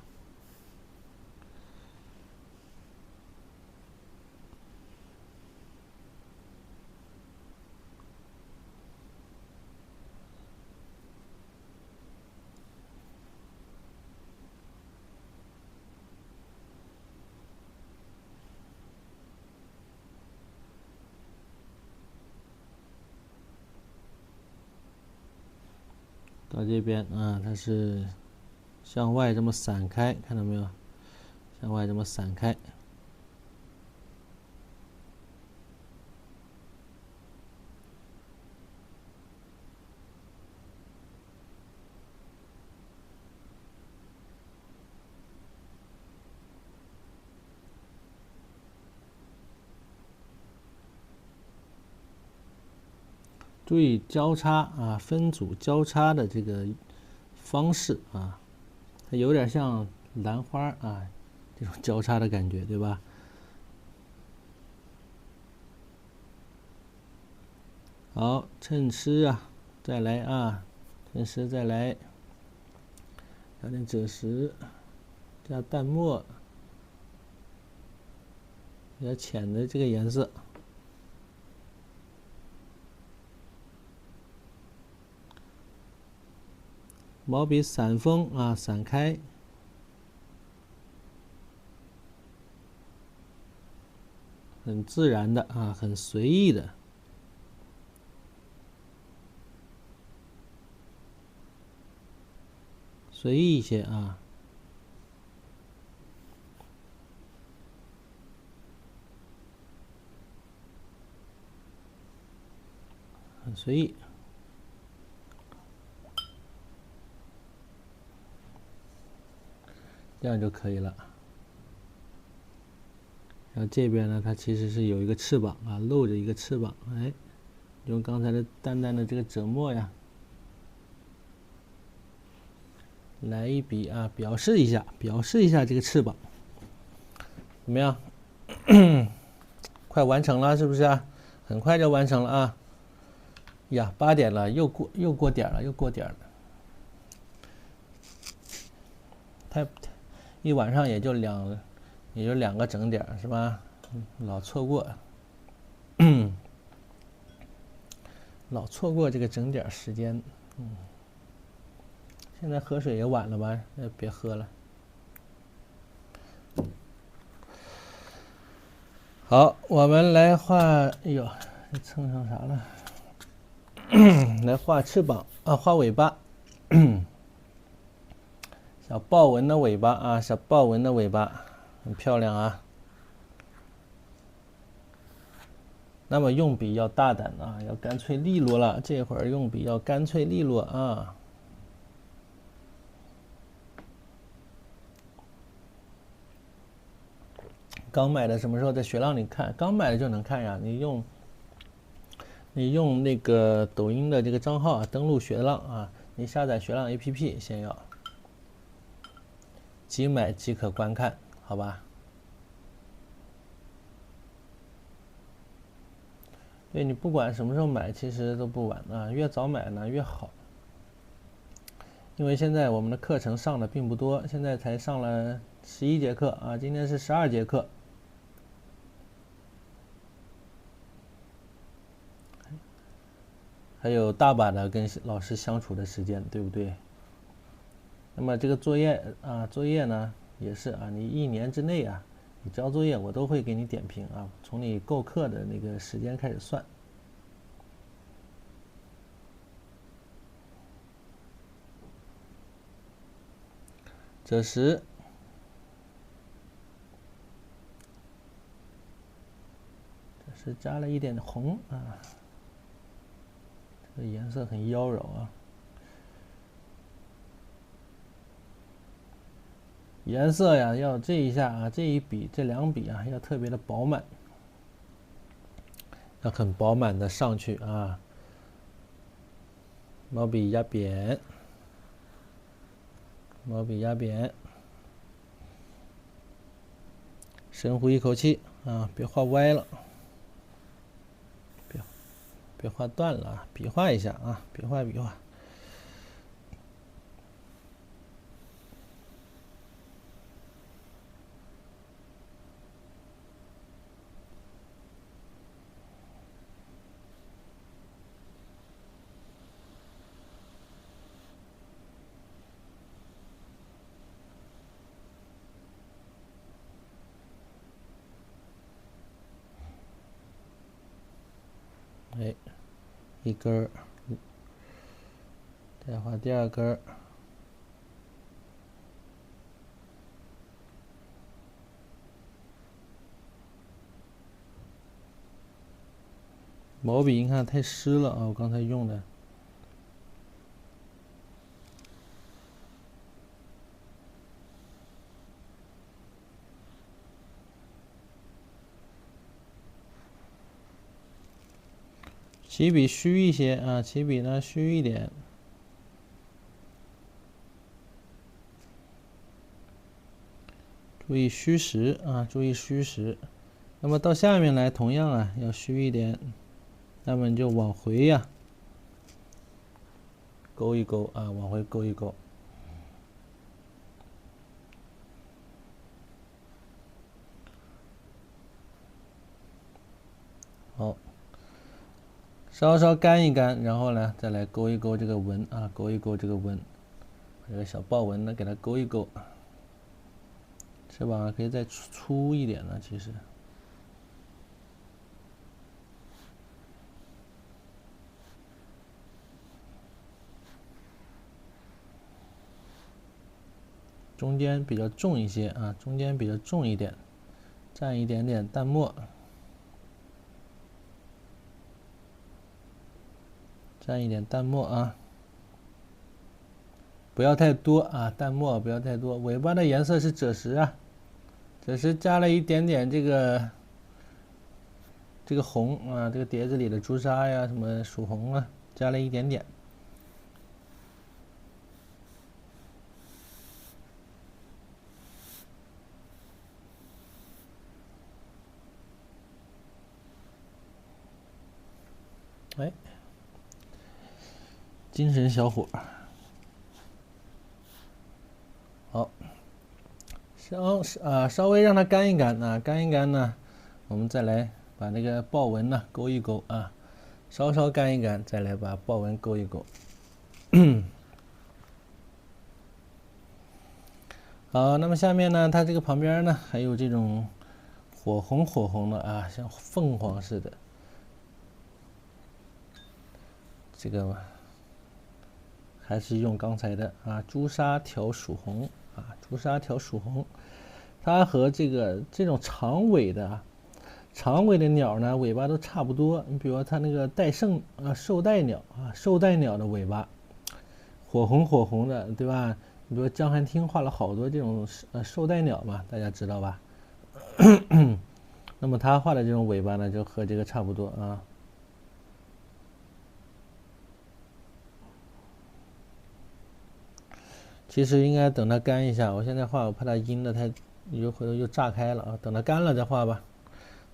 到这边啊，它是向外这么散开，看到没有？向外这么散开。注意交叉啊，分组交叉的这个方式啊，它有点像兰花啊这种交叉的感觉，对吧？好，衬湿啊，再来啊，衬湿再来，加点赭石，加淡墨，比较浅的这个颜色。毛笔散锋啊，散开，很自然的啊，很随意的，随意一些啊。很随意，这样就可以了。然后这边呢，它其实是有一个翅膀啊，露着一个翅膀，哎，用刚才的淡淡的这个赭墨呀，来一笔啊，表示一下这个翅膀，怎么样？快完成了是不是啊？很快就完成了啊！呀，8点了，又过点了，又过点了。一晚上也就2个整点是吧？老错过，老错过这个整点时间。现在喝水也晚了吧？别喝了。好，我们来画，哎呦，蹭上啥了？来画翅膀啊，画尾巴，小豹纹的尾巴啊，小豹纹的尾巴，很漂亮啊。那么用笔要大胆啊，要干脆利落了。这会儿用笔要干脆利落啊。刚买的什么时候在学浪里看？刚买的就能看呀。你用那个抖音的这个账号啊，登录学浪啊，你下载学浪 APP 先要，即买即可观看，好吧？对，你不管什么时候买，其实都不晚啊，越早买呢越好。因为现在我们的课程上的并不多，现在才上了11节课啊，今天是12节课。还有大把的跟老师相处的时间，对不对？那么这个作业呢也是啊，你1年之内啊，你交作业我都会给你点评啊，从你购课的那个时间开始算。赭石，这是加了一点红啊，这个颜色很妖娆啊。颜色呀，要这一下啊，这一笔这两笔啊，要特别的饱满，要很饱满的上去啊。毛笔压扁，毛笔压扁，深呼一口气啊，别画歪了，别画断了啊，比划一下啊，比划比划。哎，一根儿，再画第二根儿。毛笔你看太湿了啊，我刚才用的。起笔虚一些啊，起笔呢虚一点。注意虚实啊，注意虚实。那么到下面来，同样啊要虚一点，那么你就往回呀，勾一勾啊，往回勾一勾。好，稍稍干一干，然后呢再来勾一勾这个纹啊，勾一勾这个纹，这个小豹纹呢给它勾一勾。翅膀可以再粗一点呢，其实。中间比较重一些啊，中间比较重一点，蘸一点点淡墨，蘸一点淡墨啊，不要太多啊，淡墨不要太多。尾巴的颜色是赭石啊，赭石加了一点点这个红啊，这个碟子里的朱砂呀，什么曙红啊，加了一点点。哎，精神小伙，好，稍微让它干一干啊，干一干呢，我们再来把那个豹纹呢勾一勾啊，稍稍干一干，再来把豹纹勾一勾。好，那么下面呢，它这个旁边呢还有这种火红的啊，像凤凰似的。这个还是用刚才的啊，朱砂调曙红啊，朱砂调曙红，它和这种长尾的鸟呢，尾巴都差不多。你比如它那个绶带鸟啊，绶带鸟的尾巴，火红的，对吧？你比如江汉厅画了好多这种绶带鸟嘛，大家知道吧？那么他画的这种尾巴呢，就和这个差不多啊。其实应该等它干一下，我现在画，我怕它阴的太，回头又炸开了啊。等它干了再画吧，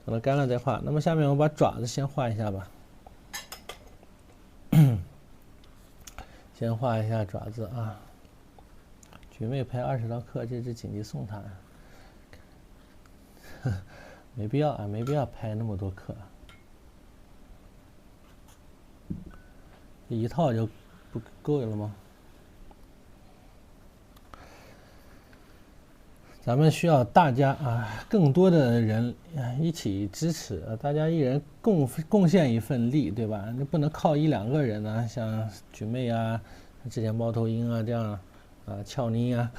等它干了再画。那么下面我把爪子先画一下吧，先画一下爪子啊。菊妹拍20道课，这是紧急送她。没必要啊，没必要拍那么多课，一套就不够了吗？咱们需要大家啊，更多的人一起支持，大家一人贡献一份力，对吧？你不能靠1、2个人呢，像菊妹啊，之前猫头鹰啊这样啊，俏妮啊，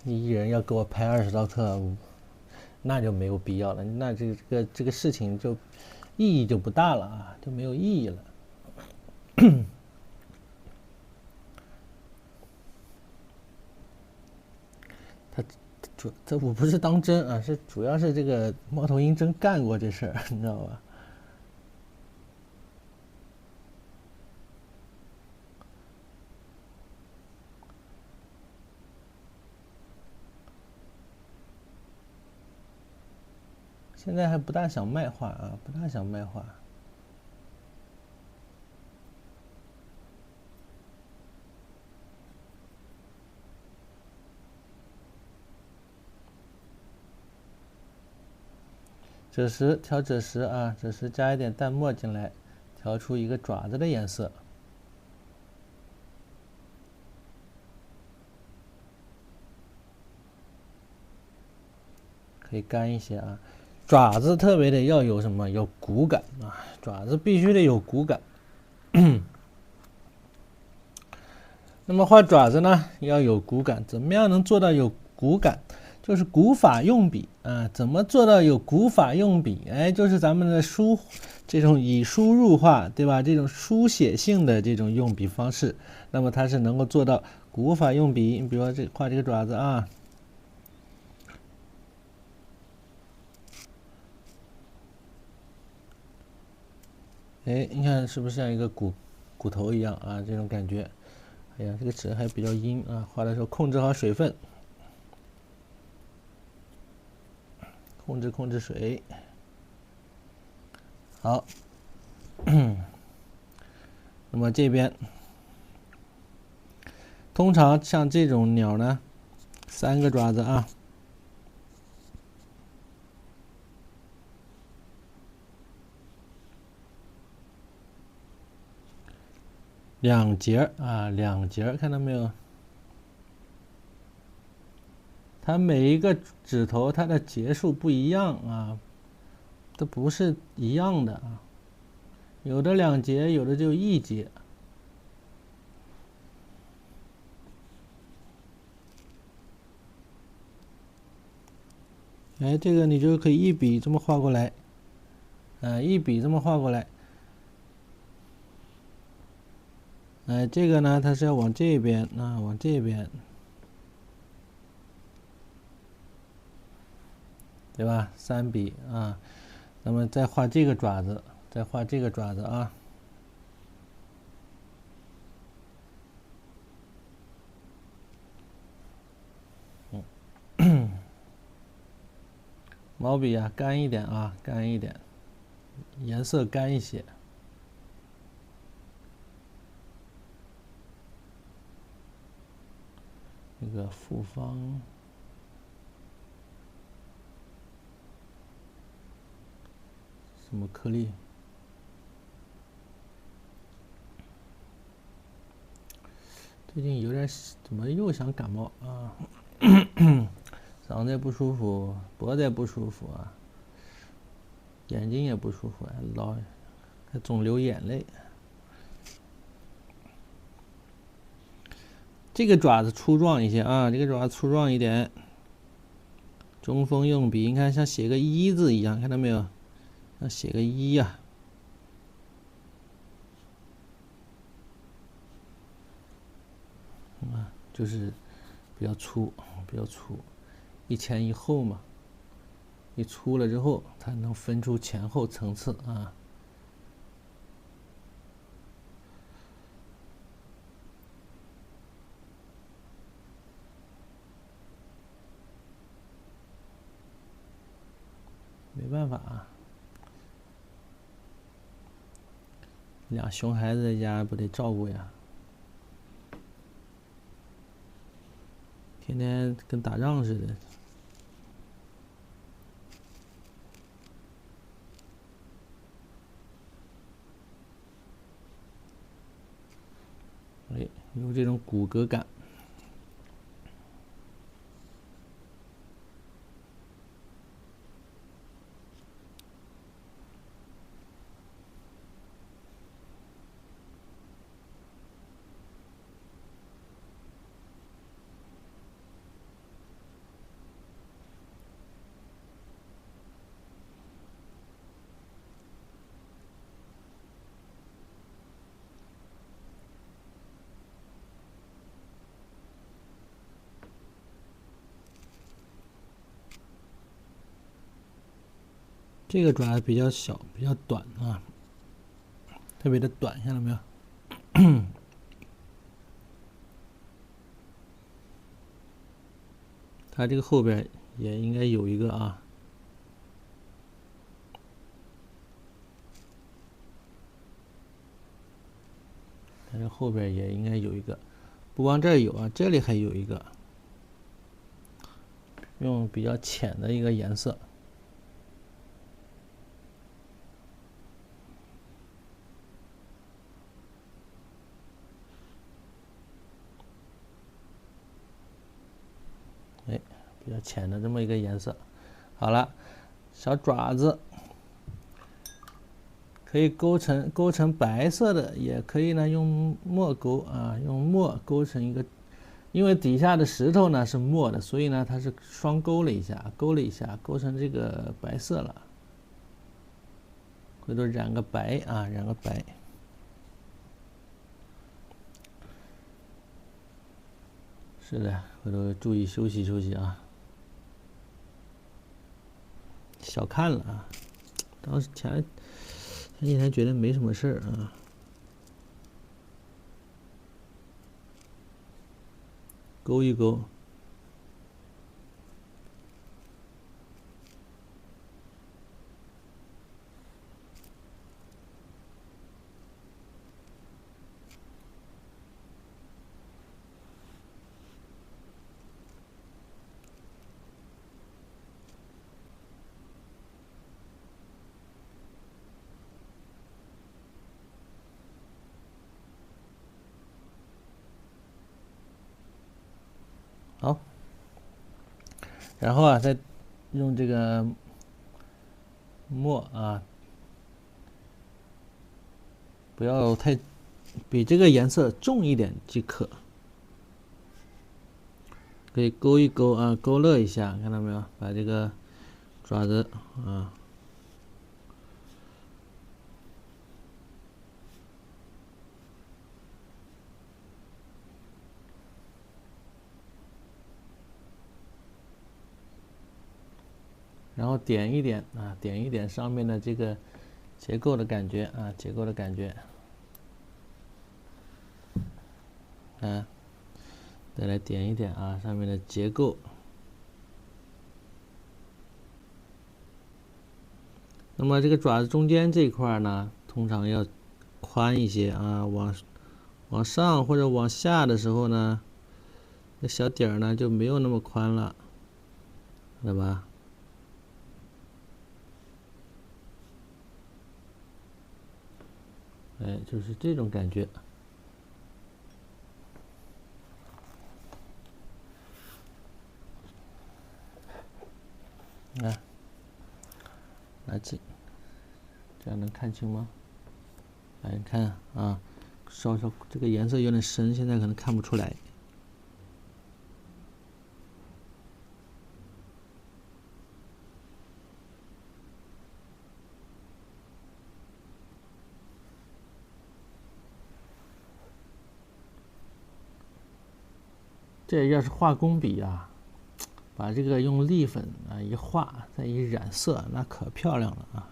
你一人要给我拍20道课，那就没有必要了，那这个事情就意义就不大了啊，就没有意义了。这我不是当真啊，是主要是这个猫头鹰真干过这事儿，你知道吧？现在还不大想卖画啊，不大想卖画。赭石调赭石啊，赭石加一点淡墨进来，调出一个爪子的颜色。可以干一些啊，爪子特别的要有什么？有骨感啊，爪子必须得有骨感。那么画爪子呢，要有骨感，怎么样能做到有骨感？就是古法用笔啊，怎么做到有古法用笔？哎，就是咱们的这种以书入画，对吧？这种书写性的这种用笔方式，那么它是能够做到古法用笔。你比如说画这个爪子啊，哎，你看是不是像一个骨头一样啊？这种感觉。哎呀，这个纸还比较阴啊，画的时候控制好水分。控制水，好，那么这边通常像这种鸟呢，3个爪子啊，2节啊，2节，看到没有？它每一个指头它的节数不一样啊，都不是一样的啊，有的2节，有的就1节。哎，这个你就可以一笔这么画过来，一笔这么画过来。哎，这个呢，它是要往这边啊，往这边，对吧？3笔啊，那么再画这个爪子，再画这个爪子啊。毛笔啊，干一点啊，干一点，颜色干一些。那个复方，什么颗粒？最近有点怎么又想感冒啊？嗓子也不舒服，脖子也不舒服啊，眼睛也不舒服，还总流眼泪。这个爪子粗壮一些啊，这个爪子粗壮一点。中锋用笔，你看像写个一字一样，看到没有？像写个一呀。就是比较粗，比较粗，一前一后嘛。一粗了之后，它能分出前后层次啊。没办法啊，俩熊孩子在家不得照顾呀，天天跟打仗似的。哎，有这种骨骼感。这个爪子比较小，比较短啊，特别的短，看到没有？它这个后边也应该有一个啊，它这后边也应该有一个，不光这儿有啊，这里还有一个，用比较浅的一个颜色。哎，比较浅的这么一个颜色。好了，小爪子可以勾成白色的，也可以呢用墨勾啊，用墨勾成一个，因为底下的石头呢是墨的，所以呢它是双勾了一下，勾成这个白色了。回头染个白啊，染个白。是的，回头注意休息休息啊。小看了啊，当时前几天觉得没什么事儿啊。勾一勾。好，然后啊，再用这个墨啊，不要太，比这个颜色重一点即可。可以勾一勾啊，勾勒一下，看到没有？把这个爪子啊，然后点一点啊，点一点上面的这个结构的感觉啊，结构的感觉。啊，再来点一点啊，上面的结构。那么这个爪子中间这一块呢，通常要宽一些啊，往上或者往下的时候呢，那小点儿呢就没有那么宽了，对吧？哎，就是这种感觉。啊，拿近，这样能看清吗？来，你看啊，稍这个颜色有点深，现在可能看不出来。这要是画工笔啊，把这个用立粉啊一画，再一染色，那可漂亮了啊！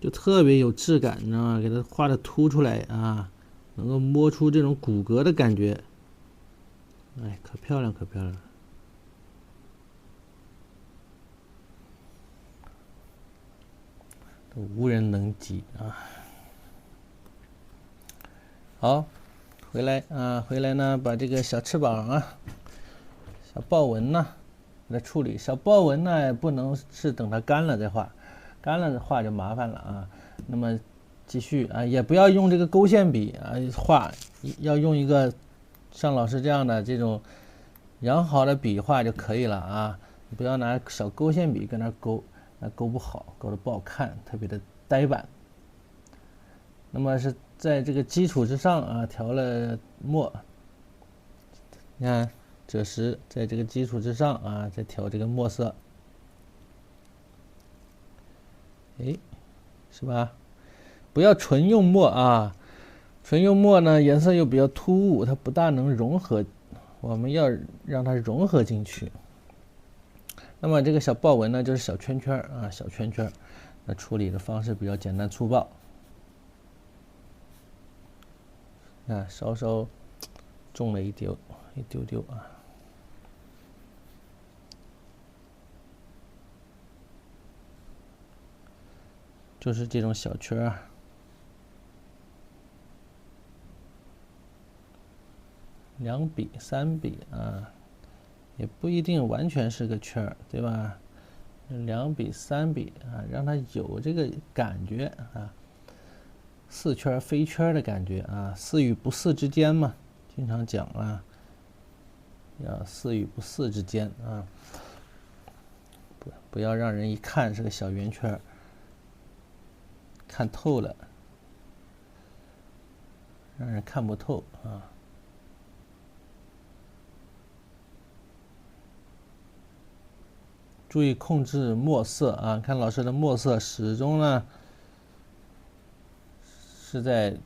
就特别有质感，你知道吗？给它画的凸出来啊，能够摸出这种骨骼的感觉，哎，可漂亮，可漂亮了。无人能及啊！好，回来啊，回来呢，把这个小翅膀啊、小豹纹呢，来处理。小豹纹呢，不能是等它干了再画，干了画就麻烦了啊。那么继续啊，也不要用这个勾线笔啊画，要用一个像老师这样的这种养好的笔画就可以了啊。你不要拿小勾线笔跟那勾，那勾不好，勾的不好看，特别的呆板。那么是在这个基础之上啊，调了墨。你看，这时在这个基础之上啊，再调这个墨色。哎，是吧？不要纯用墨啊，纯釉墨呢，颜色又比较突兀，它不大能融合，我们要让它融合进去。那么这个小豹纹呢，就是小圈圈啊，小圈圈。那处理的方式比较简单粗暴，啊，稍稍重了一丢啊，就是这种小圈啊。2笔3笔啊，也不一定完全是个圈儿，对吧？2笔3笔啊，让它有这个感觉啊，似圈非圈的感觉啊，似与不似之间嘛，经常讲啊，要似与不似之间啊，不要让人一看是个小圆圈，看透了，让人看不透啊。注意控制墨色啊！看老师的墨色始终呢是在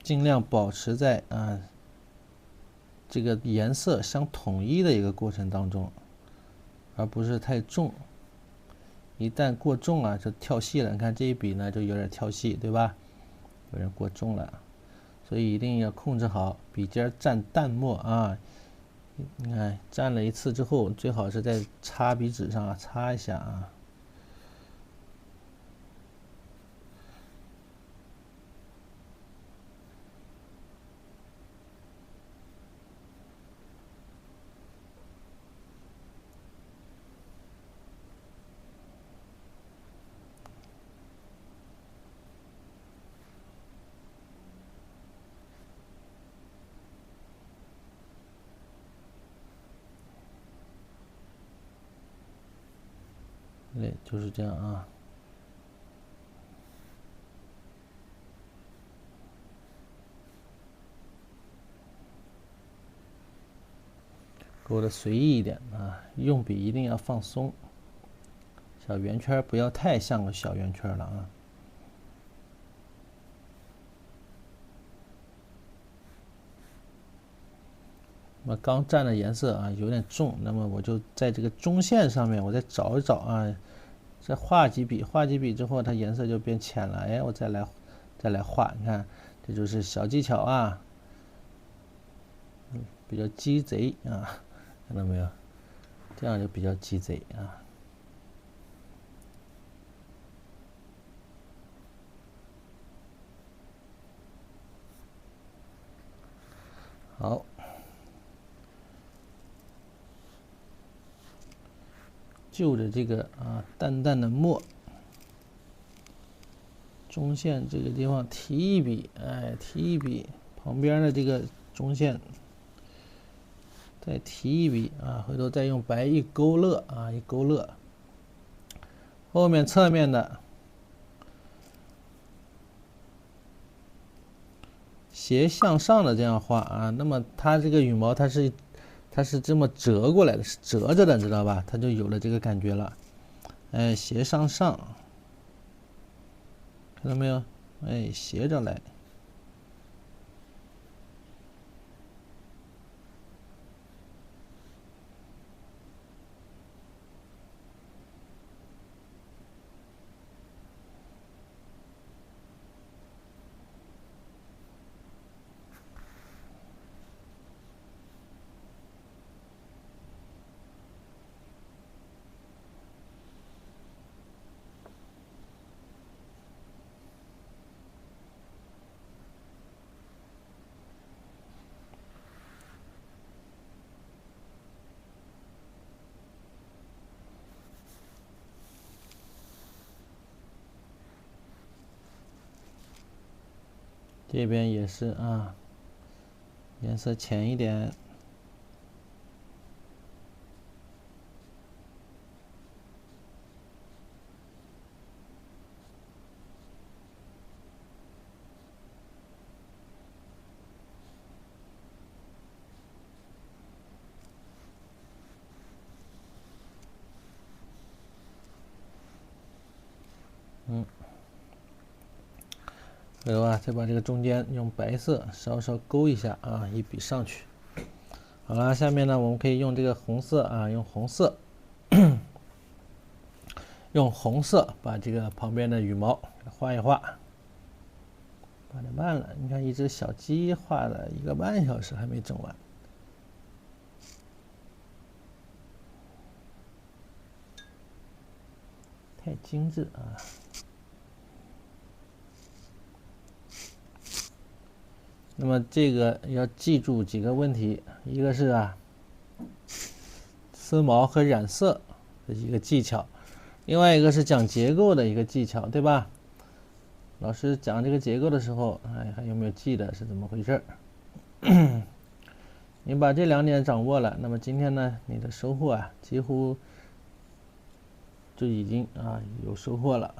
尽量保持在这个颜色相统一的一个过程当中，而不是太重。一旦过重啊，就跳戏了。你看这一笔呢，就有点跳戏，对吧？有点过重了，所以一定要控制好笔尖蘸淡墨啊。你看蘸了一次之后，最好是在擦笔纸上擦一下啊。对，就是这样啊。勾的随意一点啊，用笔一定要放松，小圆圈不要太像个小圆圈了啊。那么刚蘸的颜色啊有点重，那么我就在这个中线上面我再找一找啊，再画几笔，画几笔之后它颜色就变浅了，哎，我再来画，你看这就是小技巧啊，比较鸡贼啊，看到没有？这样就比较鸡贼啊。好，就着这个淡淡的墨，中线这个地方提一笔，哎，提一笔，旁边的这个中线再提一笔啊，回头再用白一勾勒啊，一勾勒，后面侧面的斜向上的这样画啊，那么它这个羽毛它是这么折过来的，是折着的，知道吧？它就有了这个感觉了，哎，斜向上，看到没有？哎，斜着来。这边也是啊，颜色浅一点。回头啊，再把这个中间用白色稍稍勾一下啊，一笔上去。好了，下面呢，我们可以用这个红色啊，用红色，用红色把这个旁边的羽毛画一画。画的慢了，你看一只小鸡画了1个半小时还没整完。太精致啊！那么这个要记住几个问题，一个是啊，丝毛和染色的一个技巧，另外一个是讲结构的一个技巧，对吧？老师讲这个结构的时候，还有没有记得是怎么回事？你把这2点掌握了，那么今天呢，你的收获啊，几乎就已经有收获了。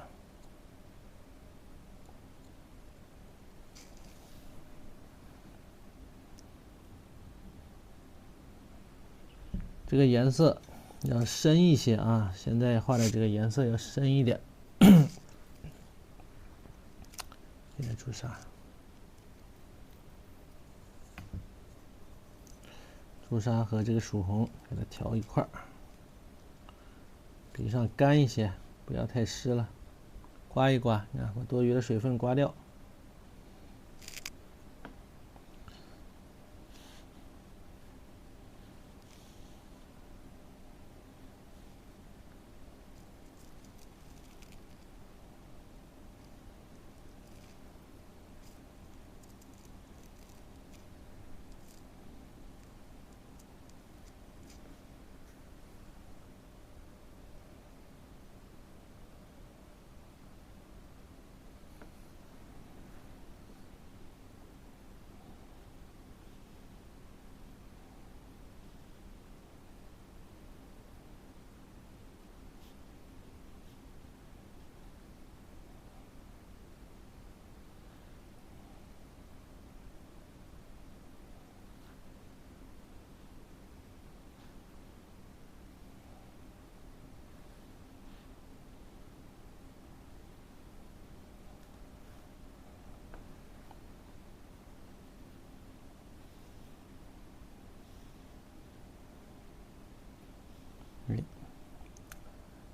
这个颜色要深一些啊，现在画的这个颜色要深一点。现在朱砂，朱砂和这个曙红给它调一块儿，笔上干一些，不要太湿了，刮一刮，你看把多余的水分刮掉。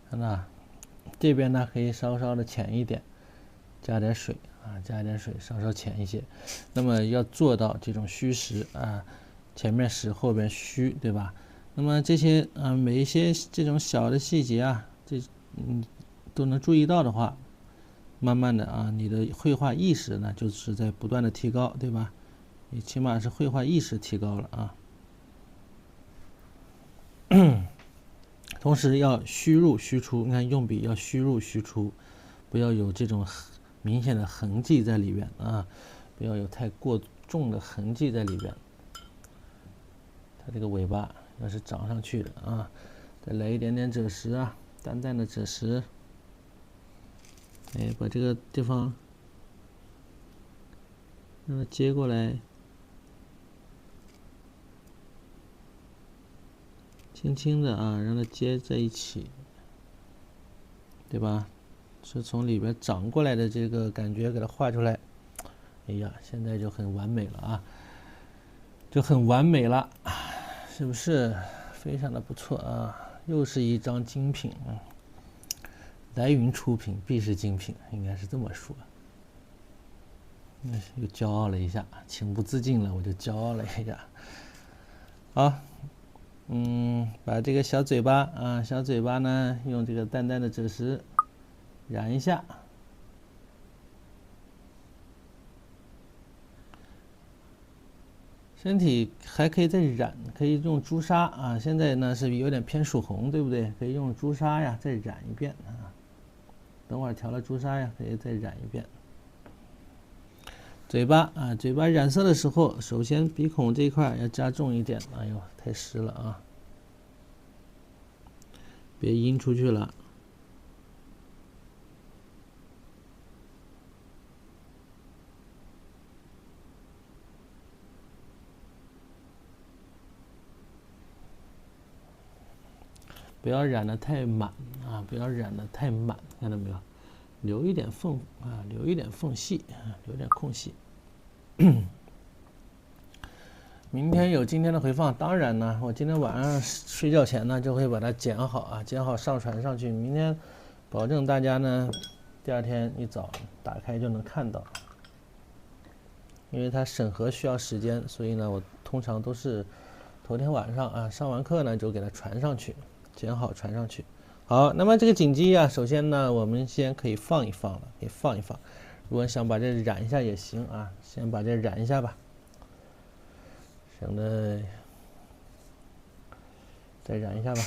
看到这边呢可以稍稍的浅一点，加点水啊，加点水，稍稍浅一些。那么要做到这种虚实啊，前面实后边虚，对吧？那么这些每一些这种小的细节啊，都能注意到的话，慢慢的啊，你的绘画意识呢就是在不断的提高，对吧？你起码是绘画意识提高了啊。同时要虚入虚出，你看用笔要虚入虚出，不要有这种明显的痕迹在里边啊，不要有太过重的痕迹在里边。它这个尾巴要是长上去的啊，再来一点点赭石啊，淡淡的赭石，把这个地方让它接过来。轻轻的啊，让它接在一起，对吧？是从里边长过来的这个感觉给它画出来。哎呀，现在就很完美了啊，就很完美了，是不是？非常的不错啊，又是一张精品啊！来云出品必是精品，应该是这么说。又骄傲了一下，情不自禁了，我就骄傲了一下。好。把这个小嘴巴啊，小嘴巴呢，用这个淡淡的赭石染一下。身体还可以再染，可以用朱砂啊。现在呢是有点偏曙红，对不对？可以用朱砂呀，再染一遍啊。等会儿调了朱砂呀，可以再染一遍。嘴巴啊，嘴巴染色的时候，首先鼻孔这一块要加重一点。哎呦，太湿了啊！别阴出去了。不要染得太满啊！不要染得太满，看到没有？留一点缝啊，留一点缝隙啊，留点空隙。明天有今天的回放，当然呢，我今天晚上睡觉前呢就会把它剪好啊，剪好上传上去。明天保证大家呢第二天一早打开就能看到。因为它审核需要时间，所以呢我通常都是头天晚上啊上完课呢就给它传上去，剪好传上去。好，那么这个锦鸡啊，首先呢我们先可以放一放了，可以放一放。如果想把这染一下也行啊，先把这染一下吧。省得再染一下吧，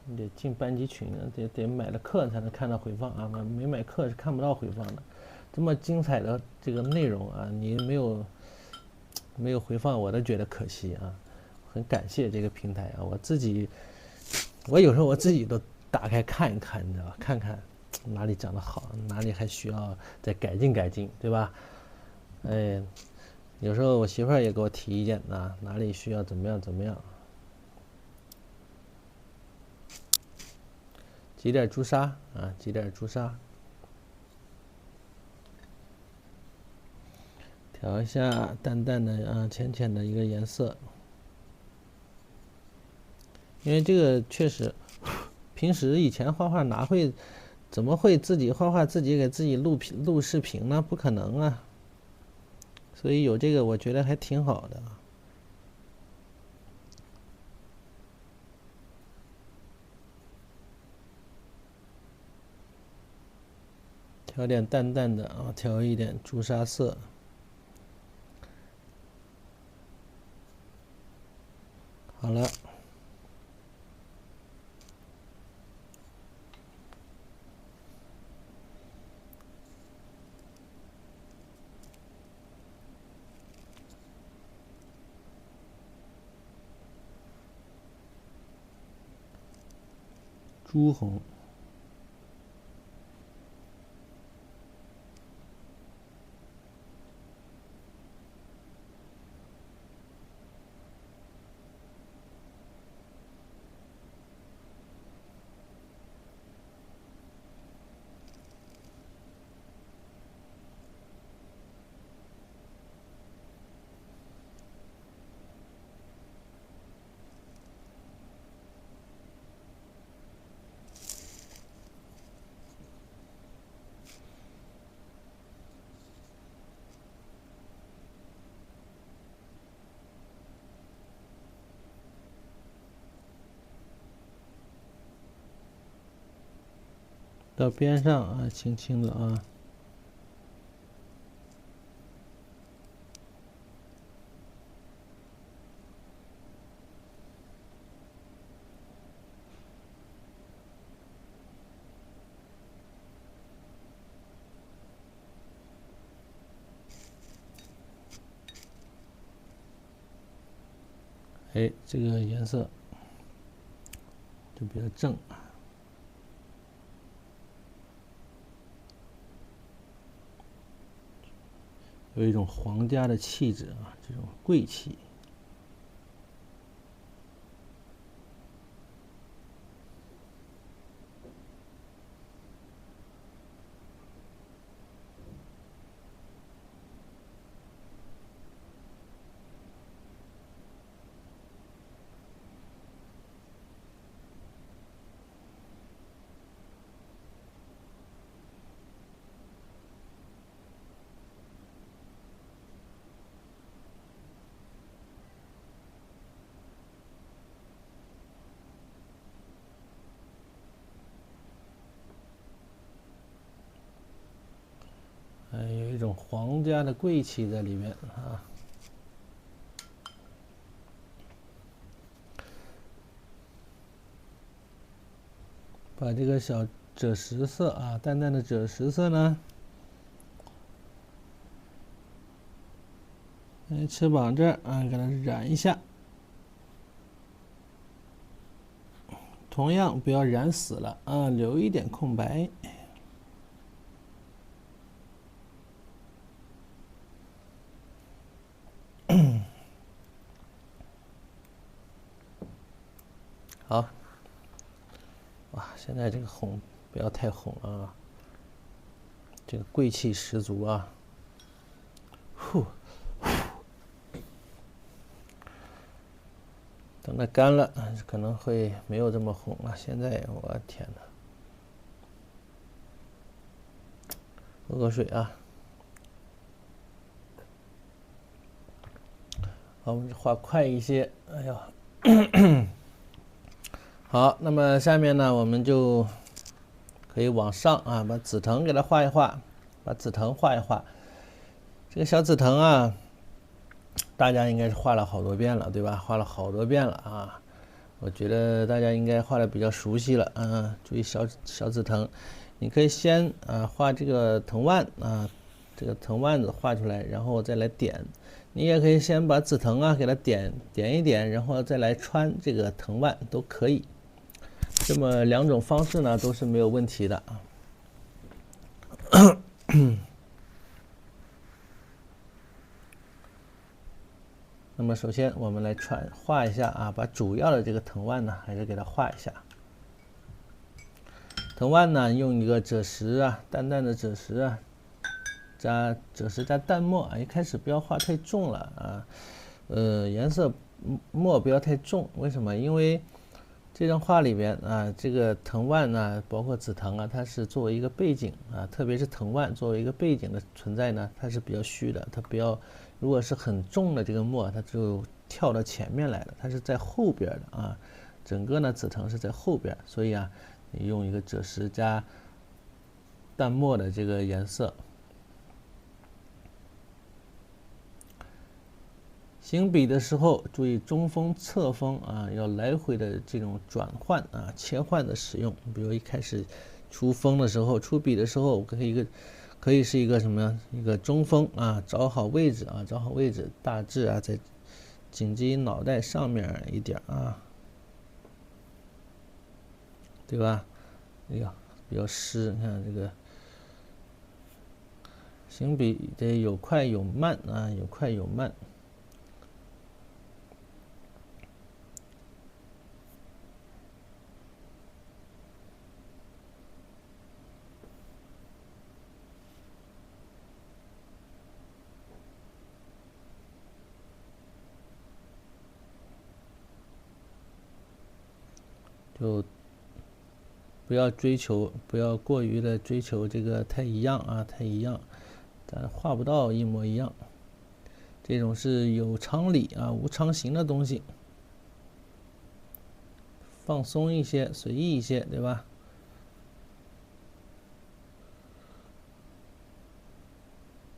你得进班级群，得买了课才能看到回放啊，没买课是看不到回放的。这么精彩的这个内容啊，你没有回放，我都觉得可惜啊。很感谢这个平台啊，我有时候我自己都打开看一看，你知道吧？看看哪里讲得好，哪里还需要再改进改进，对吧？哎，有时候我媳妇儿也给我提意见啊，哪里需要怎么样怎么样。挤点朱砂啊，挤点朱砂，调一下淡淡的啊，浅浅的一个颜色。因为这个确实，平时以前画画怎么会自己画画自己给自己录视频呢？不可能啊。所以有这个我觉得还挺好的。调点淡淡的啊，调一点朱砂色。好了。朱红。到边上啊，轻轻的啊。哎，这个颜色就比较正。有一种皇家的气质啊，这种贵气。有一种皇家的贵气在里面啊。把这个小赭石色啊，淡淡的赭石色呢，翅膀这儿啊，给它染一下。同样不要染死了啊，留一点空白。好，哇，现在这个红不要太红了啊，这个贵气十足啊。呼，等它干了，可能会没有这么红了。现在我天哪！喝口水啊。好，我们画快一些。哎呀，好，那么下面呢，我们就可以往上啊，把紫藤给它画一画，把紫藤画一画。这个小紫藤啊，大家应该是画了好多遍了，对吧？画了好多遍了啊。我觉得大家应该画的比较熟悉了啊。注意小紫藤，你可以先画这个藤蔓啊，这个藤蔓子画出来，然后再来点。你也可以先把紫藤啊给它点一点，然后再来穿这个藤蔓都可以。这么两种方式呢都是没有问题的啊。那么首先我们来画一下啊，把主要的这个藤蔓呢还是给它画一下。藤蔓呢用一个赭石啊，淡淡的赭石啊。加赭石加淡墨啊，一开始不要画太重了啊，颜色墨不要太重，为什么？因为这张画里边啊，这个藤蔓呢，包括紫藤啊，它是作为一个背景啊，特别是藤蔓作为一个背景的存在呢，它是比较虚的，它不要，如果是很重的这个墨，它就跳到前面来了，它是在后边的啊，整个呢紫藤是在后边，所以啊，你用一个赭石加淡墨的这个颜色。行笔的时候注意中锋、侧锋啊，要来回的这种转换啊、切换的使用。比如一开始出锋的时候、出笔的时候，可以是一个什么呀？一个中锋啊，找好位置啊，找好位置，大致啊在颈肌脑袋上面一点啊，对吧？哎呀，比较湿，你看这个行笔得有快有慢啊，有快有慢。就不要过于的追求这个太一样啊，太一样，咱画不到一模一样。这种是有常理啊，无常形的东西，放松一些，随意一些，对吧？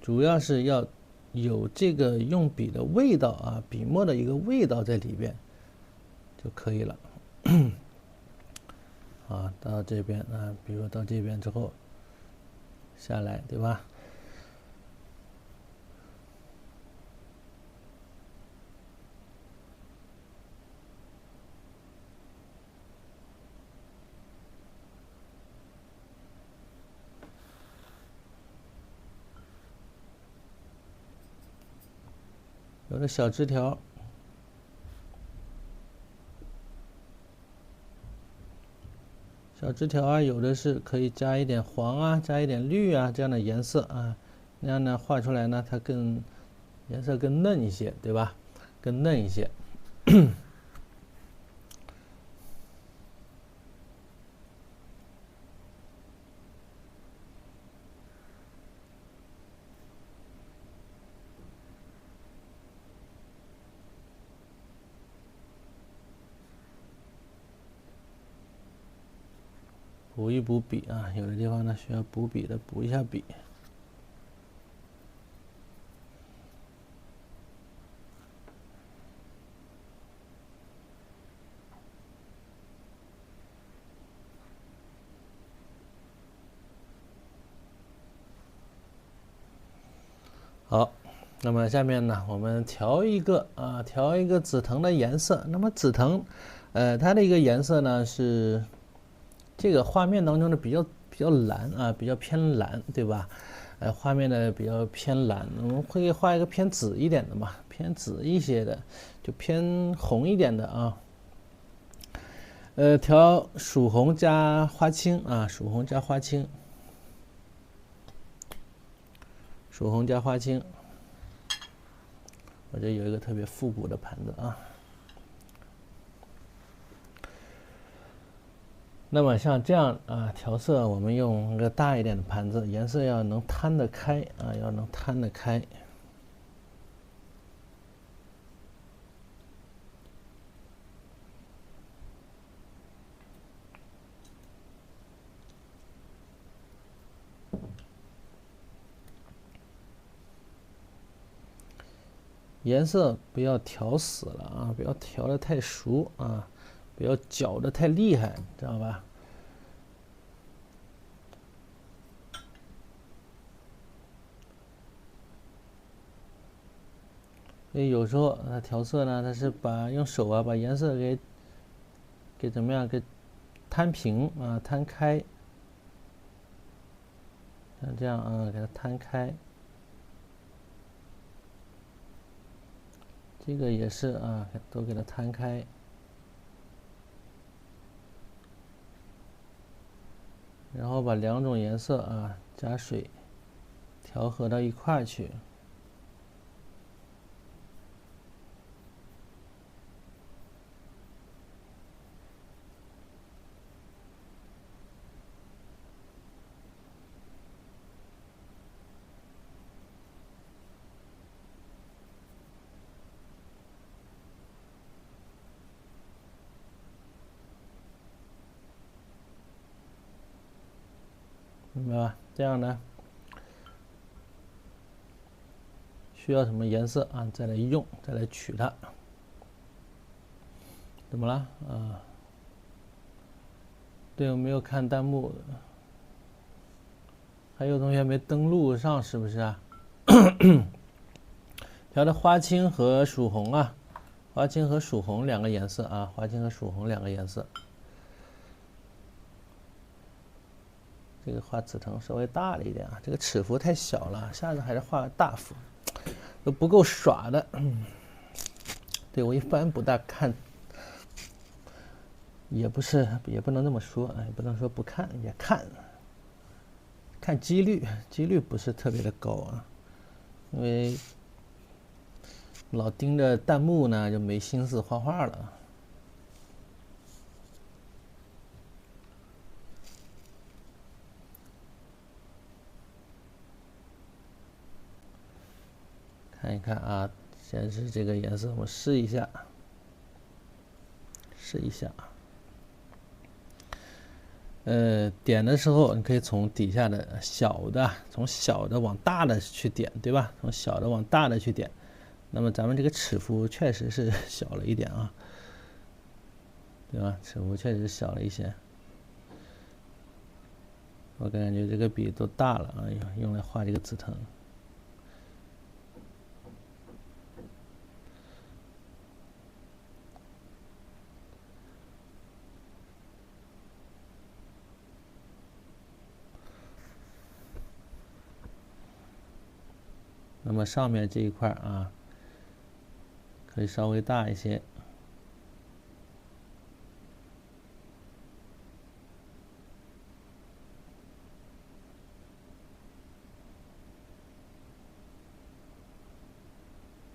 主要是要有这个用笔的味道啊，笔墨的一个味道在里边就可以了。啊，到这边啊，比如到这边之后下来，对吧？有个小枝条。小枝条啊，有的是可以加一点黄啊，加一点绿啊这样的颜色啊，那样呢画出来呢，它颜色更嫩一些，对吧？更嫩一些。补一补笔啊，有的地方呢需要补笔的，补一下笔。好，那么下面呢，我们调一个紫藤的颜色。那么紫藤，它的一个颜色呢是这个画面当中的比较蓝啊，比较偏蓝，对吧？画面的比较偏蓝，我们会画一个偏紫一点的嘛，偏紫一些的，就偏红一点的啊。调曙红加花青啊，曙红加花青，曙红加花青。我这有一个特别复古的盘子啊。那么像这样啊调色，我们用个大一点的盘子，颜色要能摊得开啊，要能摊得开。颜色不要调死了啊，不要调得太熟啊，不要搅得太厉害，知道吧？所以有时候它调色呢，它是用手啊把颜色给怎么样给摊平啊，摊开，像这样啊，给它摊开。这个也是啊，都给它摊开。然后把两种颜色啊加水调和到一块去。明白吧？这样呢，需要什么颜色啊，再来用，再来取它。怎么了啊？对，我没有看弹幕，还有同学没登录上，是不是啊？调的花青和曙红啊，花青和曙红两个颜色啊，花青和曙红两个颜色。这个画紫藤稍微大了一点啊，这个尺幅太小了，下次还是画大幅，都不够耍的。对，我一般不大看，也不能这么说，也不能说不看，也看，看几率不是特别的高啊，因为老盯着弹幕呢，就没心思画画了。看一看啊，先是这个颜色，我试一下，点的时候你可以从底下的从小的往大的去点，对吧？从小的往大的去点。那么咱们这个尺幅确实是小了一点啊，对吧？尺幅确实小了一些。我感觉这个笔都大了啊，用来画这个紫藤。那么上面这一块啊，可以稍微大一些。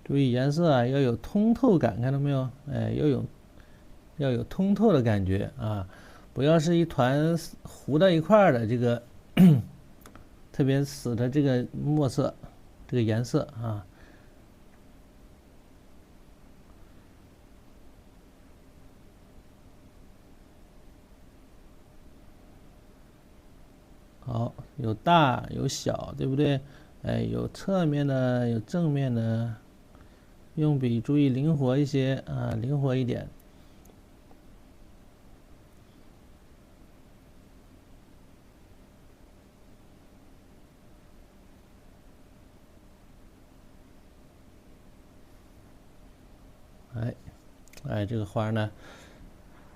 注意颜色啊，要有通透感，看到没有？哎，要有通透的感觉啊，不要是一团糊到一块的这个特别死的这个墨色，这个颜色啊。好，有大有小，对不对？哎，有侧面的，有正面的，用笔注意灵活一些啊，灵活一点。哎，这个花呢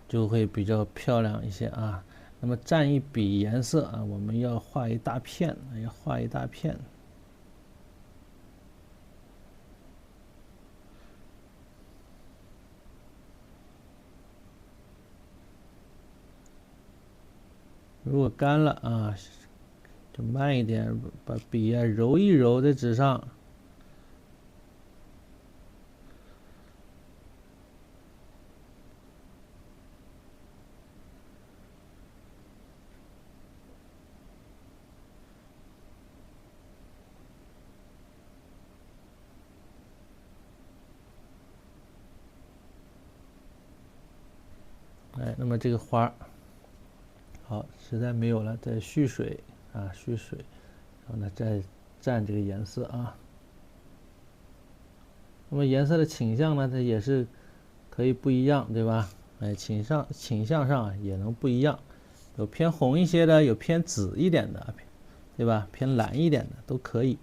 就会比较漂亮一些啊。那么蘸一笔颜色啊，我们要画一大片，要画一大片。如果干了啊，就慢一点，把笔啊揉一揉在纸上。哎，那么这个花好，实在没有了，再蓄水啊，蓄水，然后呢再蘸这个颜色啊。那么颜色的倾向呢，它也是可以不一样，对吧？哎，倾向上也能不一样，有偏红一些的，有偏紫一点的，对吧？偏蓝一点的都可以。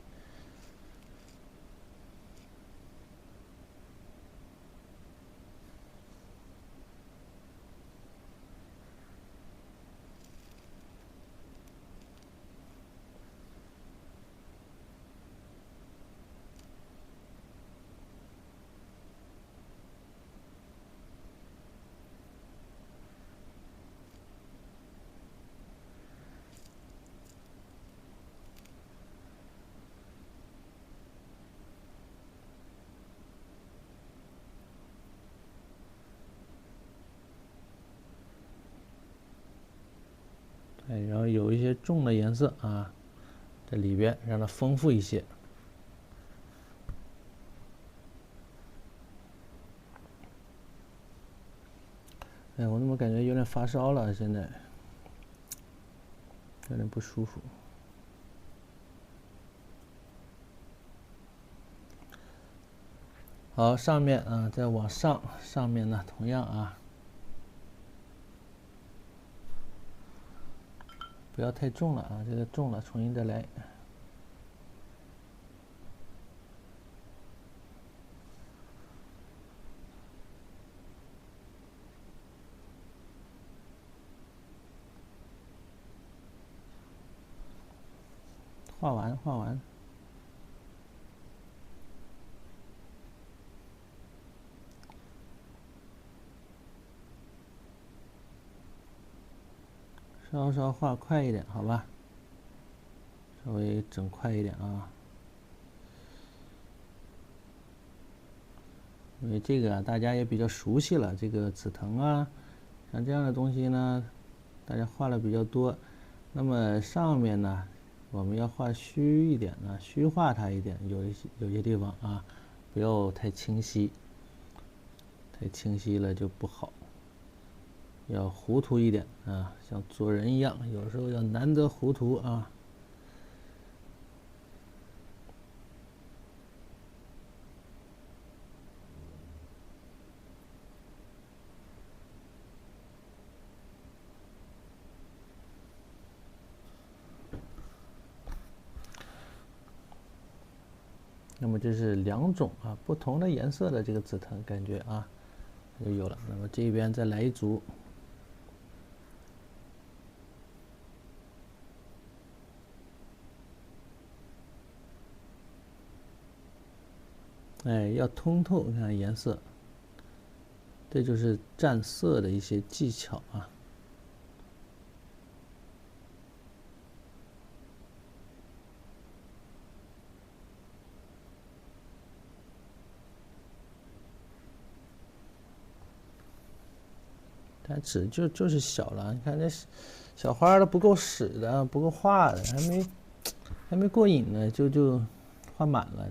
哎，然后有一些重的颜色啊，在里边让它丰富一些。哎，我怎么感觉有点发烧了？现在有点不舒服。好，上面啊，再往上面呢，同样啊，不要太重了啊，这个重了，重新再来。画完，画完。稍稍画快一点，好吧？稍微整快一点啊，因为这个啊，大家也比较熟悉了。这个紫藤啊，像这样的东西呢，大家画的比较多。那么上面呢，我们要画虚一点呢，虚化它一点，有些地方啊，不要太清晰，太清晰了就不好。要糊涂一点啊，像做人一样，有时候要难得糊涂啊。那么这是两种啊不同的颜色的这个紫藤，感觉啊就有了。那么这边再来一组。哎，要通透，你看颜色，这就是蘸色的一些技巧啊。但纸就是小了，你看这小花都不够使的，不够画的，还没过瘾呢，就画满了。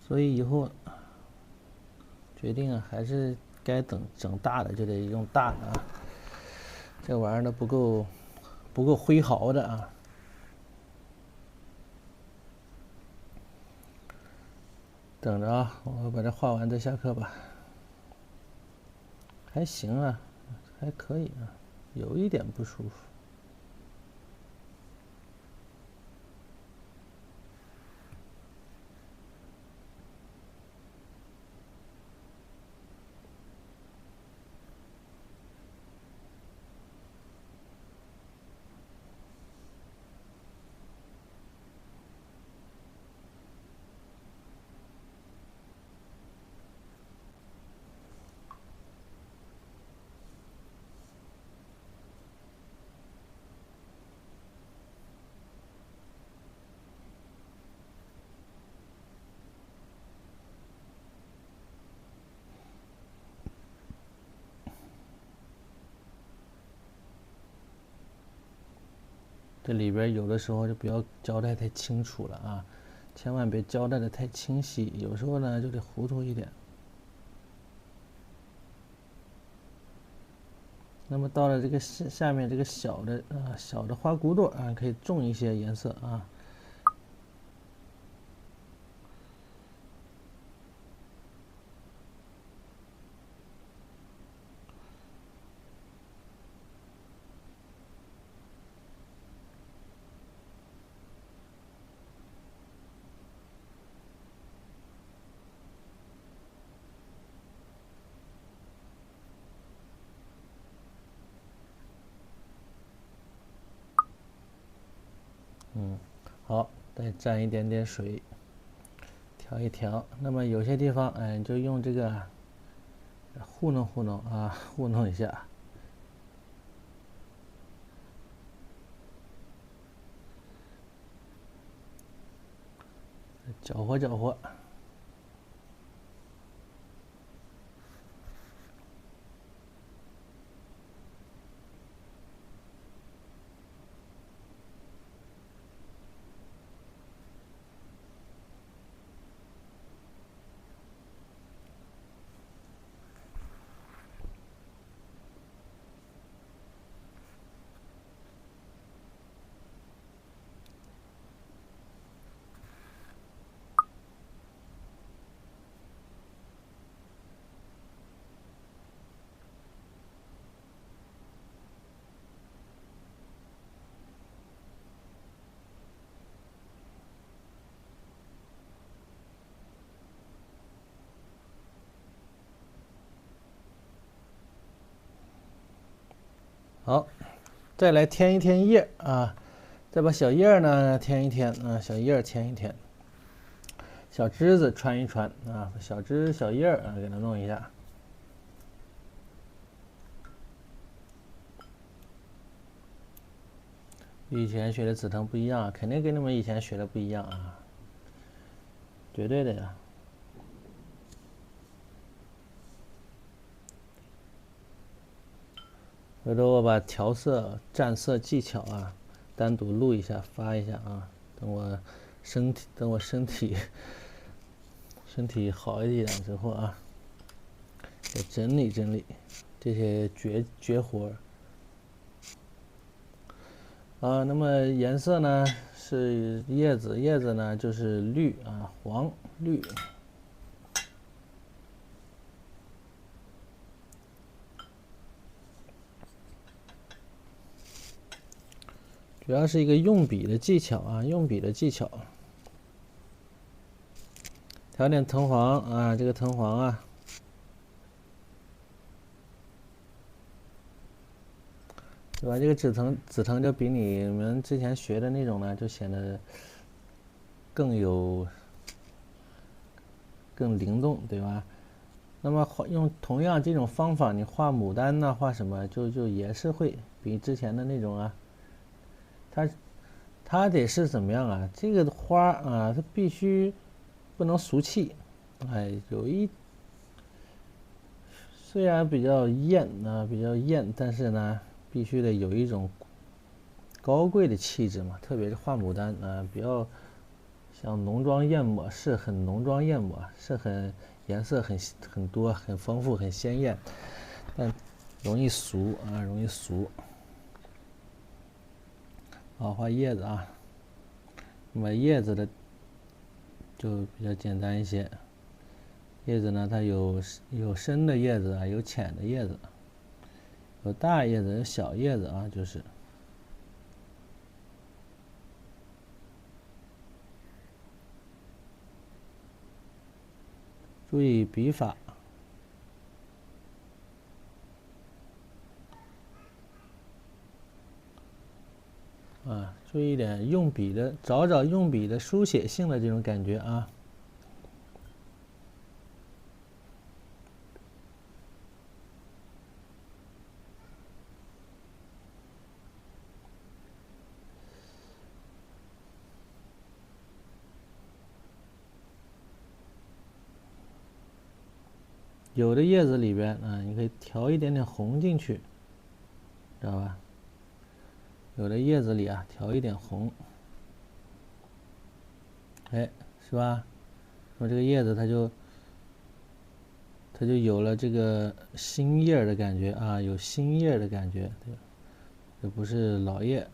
所以以后决定啊，还是该整大的就得用大的啊，这玩意儿都不够挥毫的啊。等着啊，我把这画完再下课吧。还行啊，还可以啊，有一点不舒服。这里边有的时候就不要交代太清楚了啊，千万别交代的太清晰，有时候呢就得糊涂一点。那么到了这个下面这个小的花骨朵啊，可以种一些颜色啊。好，再沾一点点水，调一调。那么有些地方，哎，就用这个糊弄糊弄啊，糊弄一下，搅和搅和。好，再来添一添叶啊，再把小叶呢添一添啊，小叶添一添，小枝子穿一穿啊，小枝小叶啊给它弄一下。与以前学的紫藤不一样，肯定跟你们以前学的不一样啊，绝对的呀。回头我把调色、蘸色技巧啊，单独录一下发一下啊。等我身体好一点之后啊，再整理整理这些绝活啊。那么颜色呢是叶子，叶子呢就是绿啊，黄绿。主要是一个用笔的技巧啊，用笔的技巧。调点藤黄啊，这个藤黄啊，对吧？这个紫藤就比你们之前学的那种呢，就显得更灵动，对吧？那么用同样这种方法，你画牡丹呐，画什么就也是会比之前的那种啊，它得是怎么样啊？这个花啊，它必须不能俗气，哎，虽然比较艳啊，比较艳，但是呢，必须得有一种高贵的气质嘛。特别是画牡丹啊，比较像浓妆艳抹，是很浓妆艳抹，是很颜色很多、很丰富、很鲜艳，但容易俗啊，容易俗。好，画叶子啊，那么叶子的就比较简单一些。叶子呢，它有深的叶子啊，有浅的叶子，有大叶子，有小叶子啊，就是注意笔法啊，注意一点用笔的，找用笔的书写性的这种感觉啊。有的叶子里边啊，你可以调一点点红进去，知道吧？有的叶子里啊调一点红，哎，是吧？那么这个叶子它就有了这个新叶的感觉啊，有新叶的感觉，对，这不是老叶。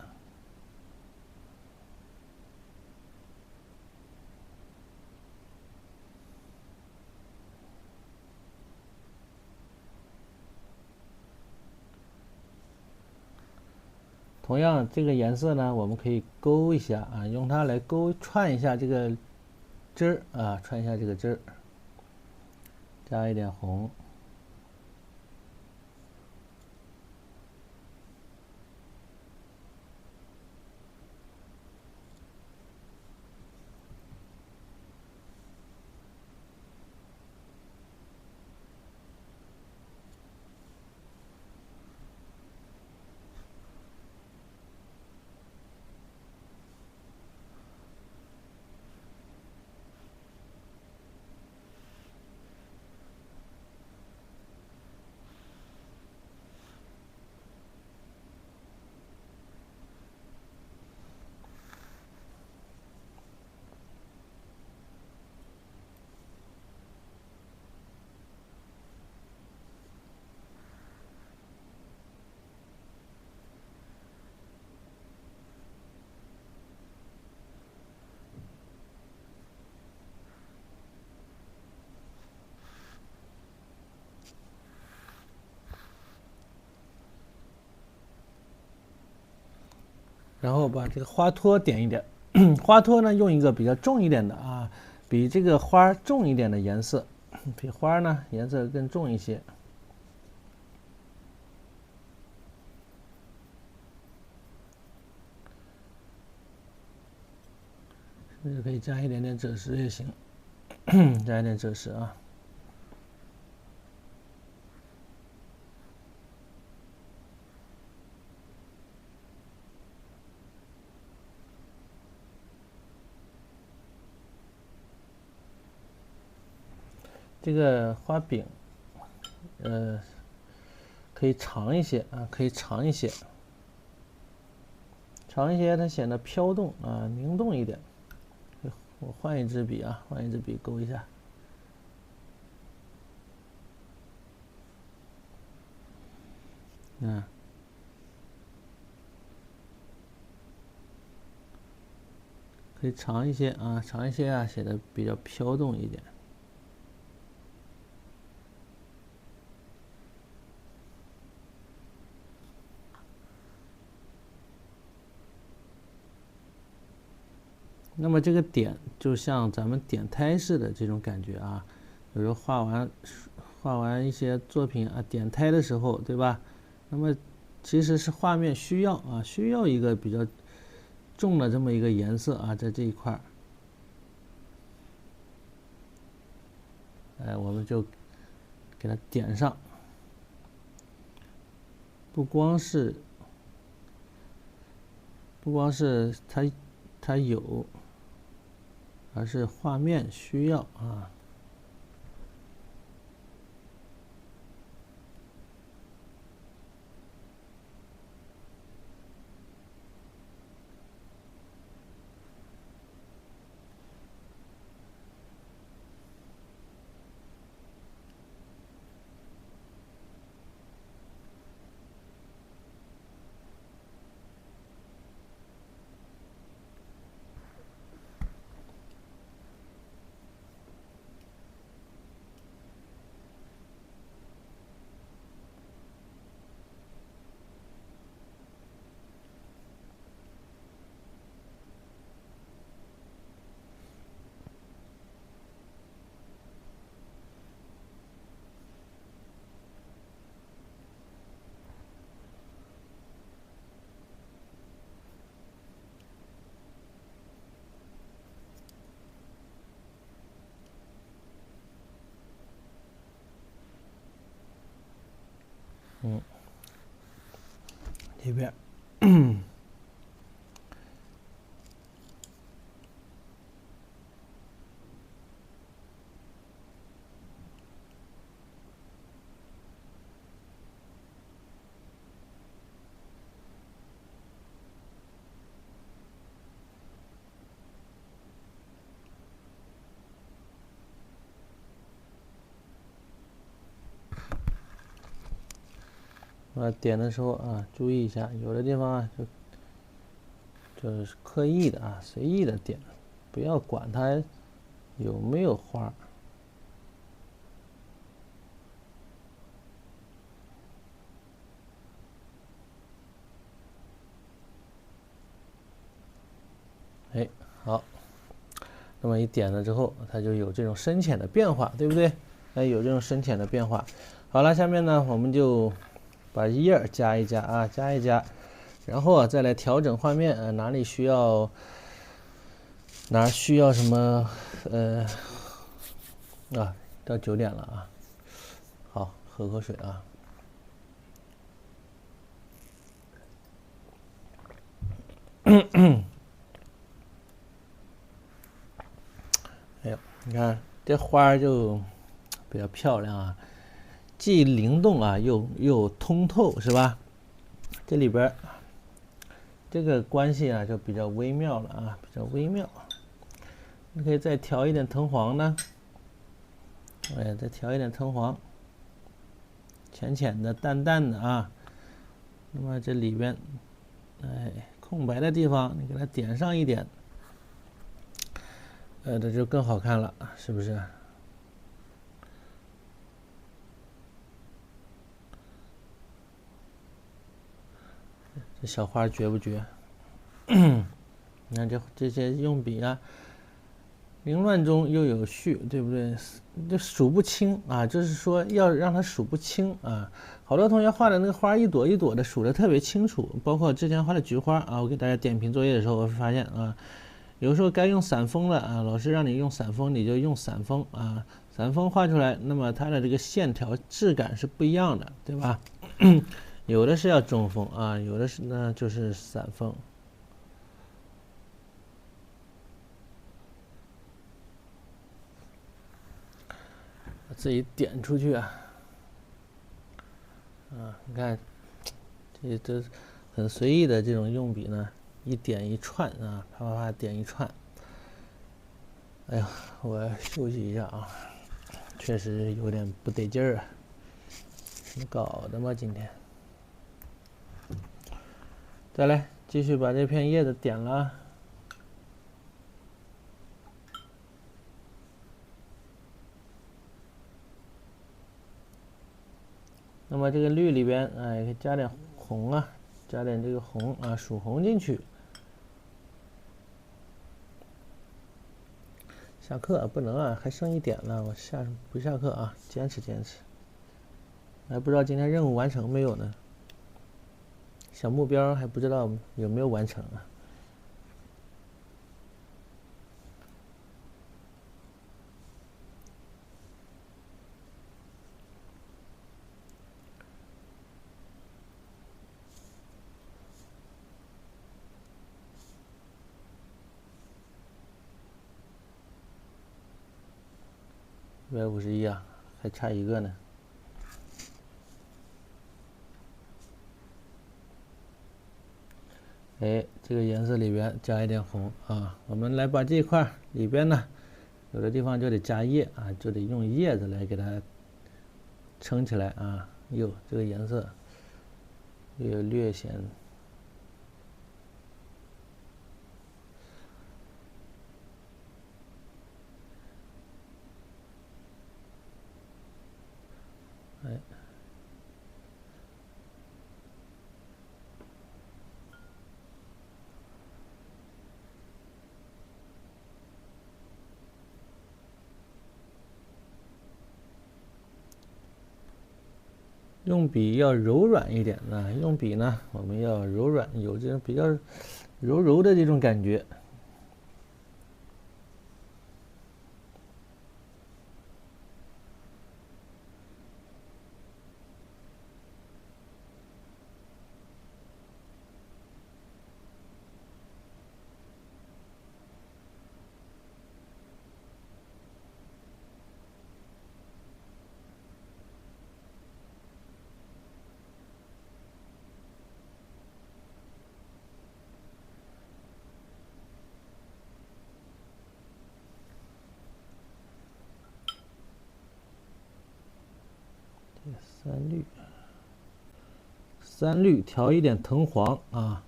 同样，这个颜色呢，我们可以勾一下啊，用它来串一下这个汁儿啊，串一下这个汁儿，加一点红。然后把这个花托点一点，花托呢用一个比较重一点的啊，比这个花重一点的颜色，比花呢颜色更重一些。甚至可以加一点点赭石也行，加一点赭石啊。这个花柄，可以长一些啊，可以长一些，长一些它显得飘动啊，灵动一点。我换一支笔啊，换一支笔勾一下。嗯，可以长一些啊，长一些啊，显得比较飘动一点。那么这个点就像咱们点胎似的这种感觉啊，有时候画完一些作品啊，点胎的时候，对吧？那么其实是画面需要啊，需要一个比较重的这么一个颜色啊，在这一块儿，我们就给它点上，不光是它有，而是画面需要啊。这边点的时候啊，注意一下，有的地方啊就是刻意的啊，随意的点，不要管它有没有花。哎，好，那么一点了之后，它就有这种深浅的变化，对不对？哎，有这种深浅的变化。好了，下面呢，我们就把叶加一加啊，加一加，然后啊，再来调整画面啊，哪需要什么啊？到9点了啊，好，喝口水啊。哎呦，你看这花就比较漂亮啊，既灵动啊，又通透，是吧？这里边这个关系啊就比较微妙了啊，比较微妙。你可以再调一点藤黄呢，哎，再调一点藤黄，浅浅的、淡淡的啊。那么这里边，哎，空白的地方你给它点上一点，这就更好看了，是不是？这小花绝不绝？你看这些用笔啊，凌乱中又有序，对不对？这数不清啊，就是说要让它数不清啊。好多同学画的那个花一朵一朵的数的特别清楚，包括之前画的菊花啊，我给大家点评作业的时候，我会发现啊，有时候该用散锋了啊，老师让你用散锋，你就用散锋啊，散锋画出来，那么它的这个线条质感是不一样的，对吧？有的是要中锋啊，有的是呢就是散锋。自己点出去啊，你看，这都很随意的这种用笔呢，一点一串啊，啪啪啪点一串。哎呀，我休息一下啊，确实有点不得劲儿啊，怎么搞的嘛今天？再来继续把这片叶子点了。那么这个绿里边，可以加点红啊，加点这个红啊，曙红进去。下课不能啊，还剩一点呢，我不下课啊，坚持坚持。还不知道今天任务完成没有呢？小目标还不知道有没有完成啊？151啊，还差一个呢。哎，这个颜色里边加一点红啊，我们来把这一块里边呢，有的地方就得加叶啊，就得用叶子来给它撑起来啊。哟，这个颜色略显。哎，用笔要柔软一点啊，用笔呢我们要柔软，有这种比较柔的这种感觉。三绿， 3绿调一点藤黄啊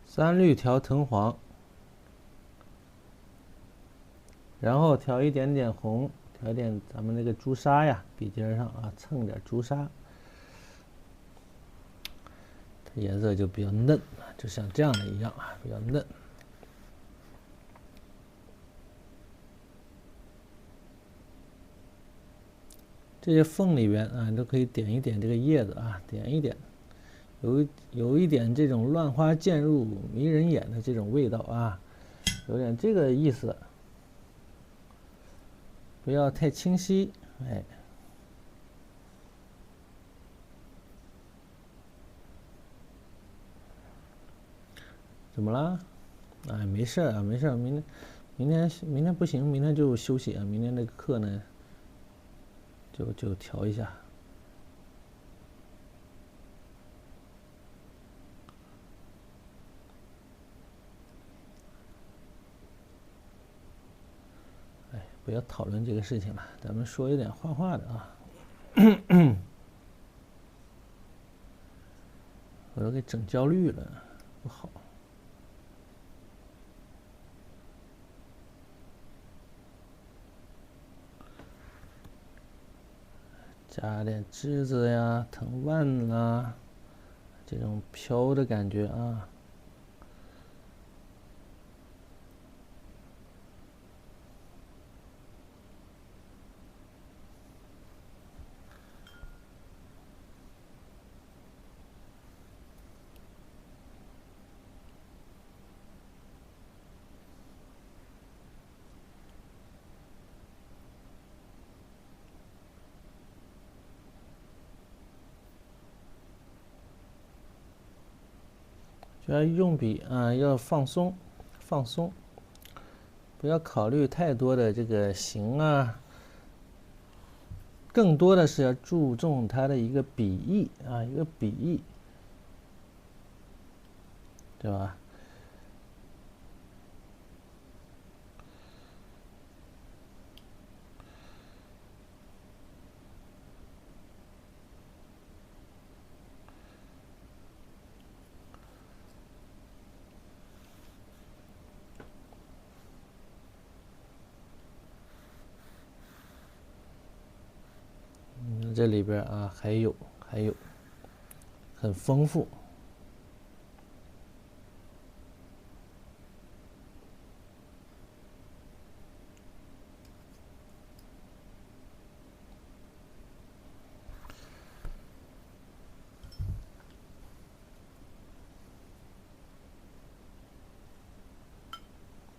，3绿调藤黄，然后调一点点红，调一点咱们那个朱砂呀，笔尖上啊蹭点朱砂，它颜色就比较嫩，就像这样的一样啊，比较嫩。这些缝里边啊，都可以点一点这个叶子啊，点一点，有一点这种乱花渐入迷人眼的这种味道啊，有点这个意思，不要太清晰，哎，怎么了？哎，没事啊，没事，明天不行，明天就休息啊，明天那个课呢，就调一下。不要讨论这个事情了，咱们说一点画画的啊。我都给整焦虑了，不好。加点栀子呀、藤蔓啦，这种飘的感觉啊。就要用笔啊，要放松，放松，不要考虑太多的这个形啊，更多的是要注重它的一个笔意啊，一个笔意，对吧？这里边啊，还有很丰富。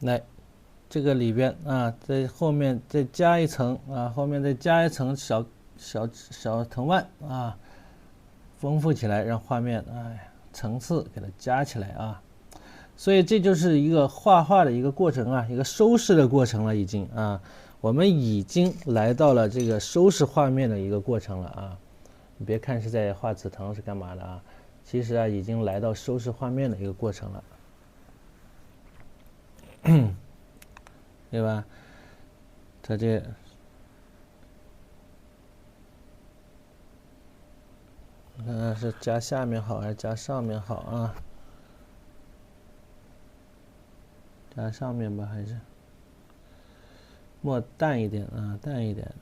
来，这个里边啊，在后面再加一层啊，后面再加一层小藤蔓啊，丰富起来，让画面层次给它加起来啊。所以这就是一个画画的一个过程啊，一个收拾的过程了，已经啊，我们已经来到了这个收拾画面的一个过程了啊。你别看是在画紫藤是干嘛的啊，其实啊，已经来到收拾画面的一个过程了。对吧？它这看看是加下面好还是加上面好啊？加上面吧，还是墨淡一点啊，淡一点。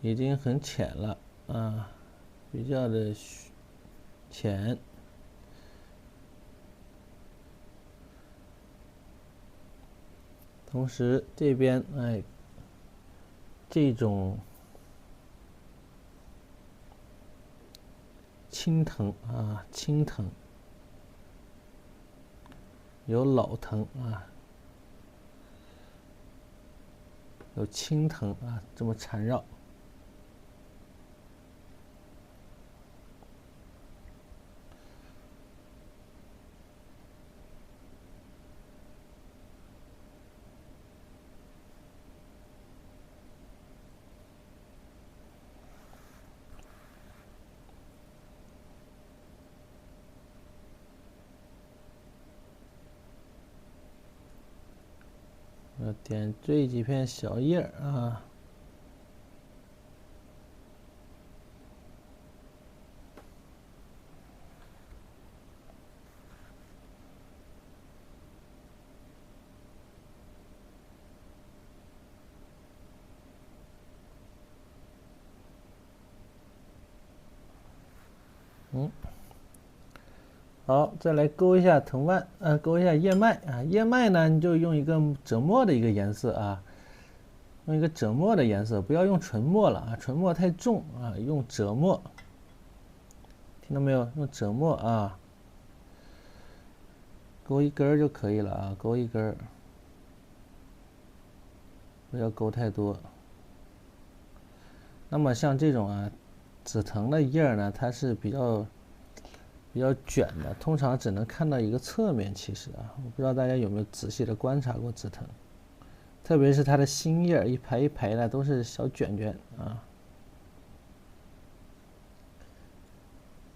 已经很浅了啊，比较的浅。同时这边这种青藤啊，青藤有老藤啊，有青藤啊，这么缠绕。点缀几片小叶啊。好，再来勾一下藤蔓，勾一下叶脉啊。叶脉呢，你就用一个赭墨的一个颜色啊，用一个赭墨的颜色，不要用纯墨了啊，纯墨太重啊，用赭墨，听到没有？用赭墨啊，勾一根就可以了啊，勾一根，不要勾太多。那么像这种啊，紫藤的叶呢，它是比较卷的，通常只能看到一个侧面。其实啊，我不知道大家有没有仔细的观察过紫藤，特别是它的新叶，一排一排的都是小卷卷啊，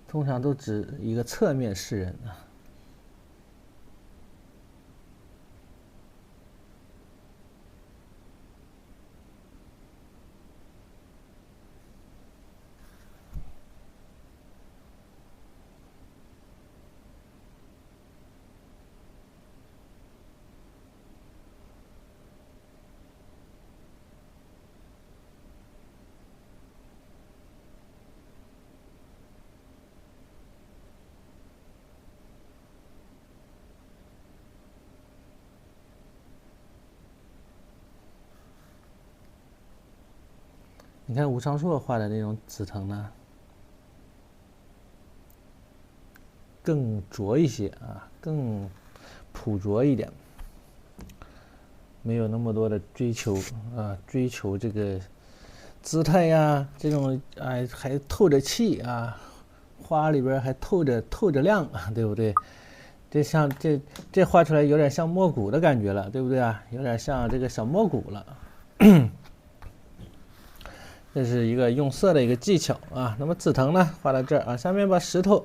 通常都只一个侧面示人啊。你看吴昌硕画的那种紫藤呢，更拙一些啊，更朴拙一点，没有那么多的追求啊，追求这个姿态呀，这种还透着气啊，花里边还透着亮啊，对不对？这像这画出来有点像墨骨的感觉了，对不对啊？有点像这个小墨骨了。这是一个用色的一个技巧啊。那么紫藤呢，画到这儿啊，下面把石头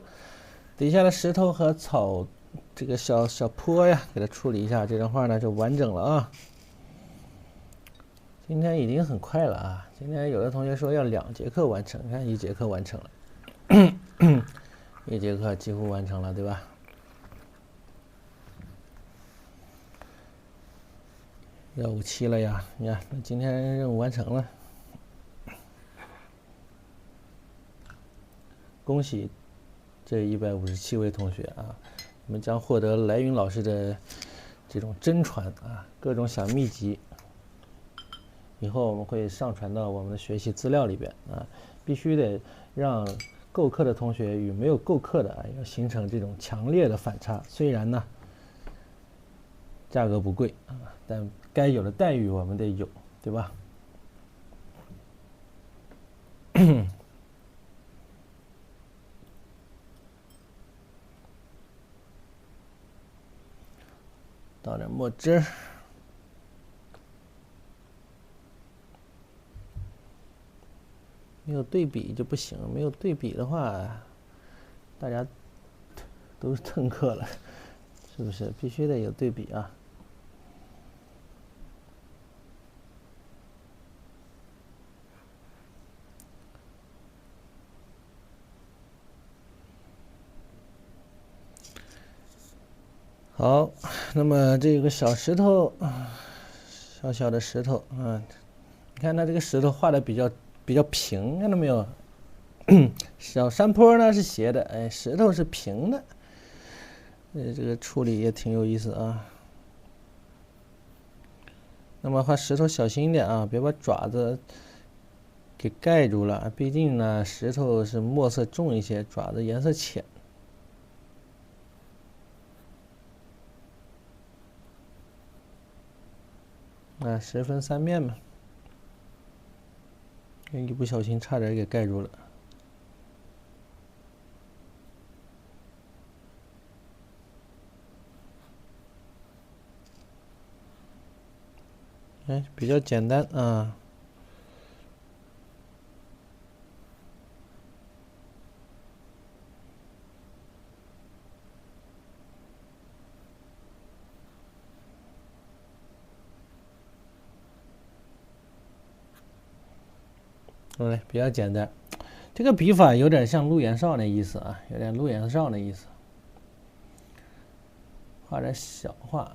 底下的石头和草这个小坡呀，给它处理一下，这张画呢就完整了啊。今天已经很快了啊，今天有的同学说要2节课完成，你看1节课完成了，1节课几乎完成了，对吧？157了呀，你看，那今天任务完成了。恭喜这157位同学啊，你们将获得来云老师的这种真传啊，各种小秘籍。以后我们会上传到我们的学习资料里边啊，必须得让购课的同学与没有购课的啊，要形成这种强烈的反差。虽然呢，价格不贵啊，但该有的待遇我们得有，对吧？倒点墨汁儿。没有对比就不行，没有对比的话，大家都是蹭课了，是不是？必须得有对比啊！好，那么这个小石头，小小的石头啊，你看它这个石头画的比较平，看到没有？小山坡呢是斜的，哎，石头是平的，这个处理也挺有意思啊。那么画石头小心一点啊，别把爪子给盖住了，毕竟呢石头是墨色重一些，爪子颜色浅。10分3面嘛，一不小心差点给盖住了。比较简单啊。对，比较简单。这个笔法有点像陆延绍那意思啊，有点陆延绍那意思。画点小画，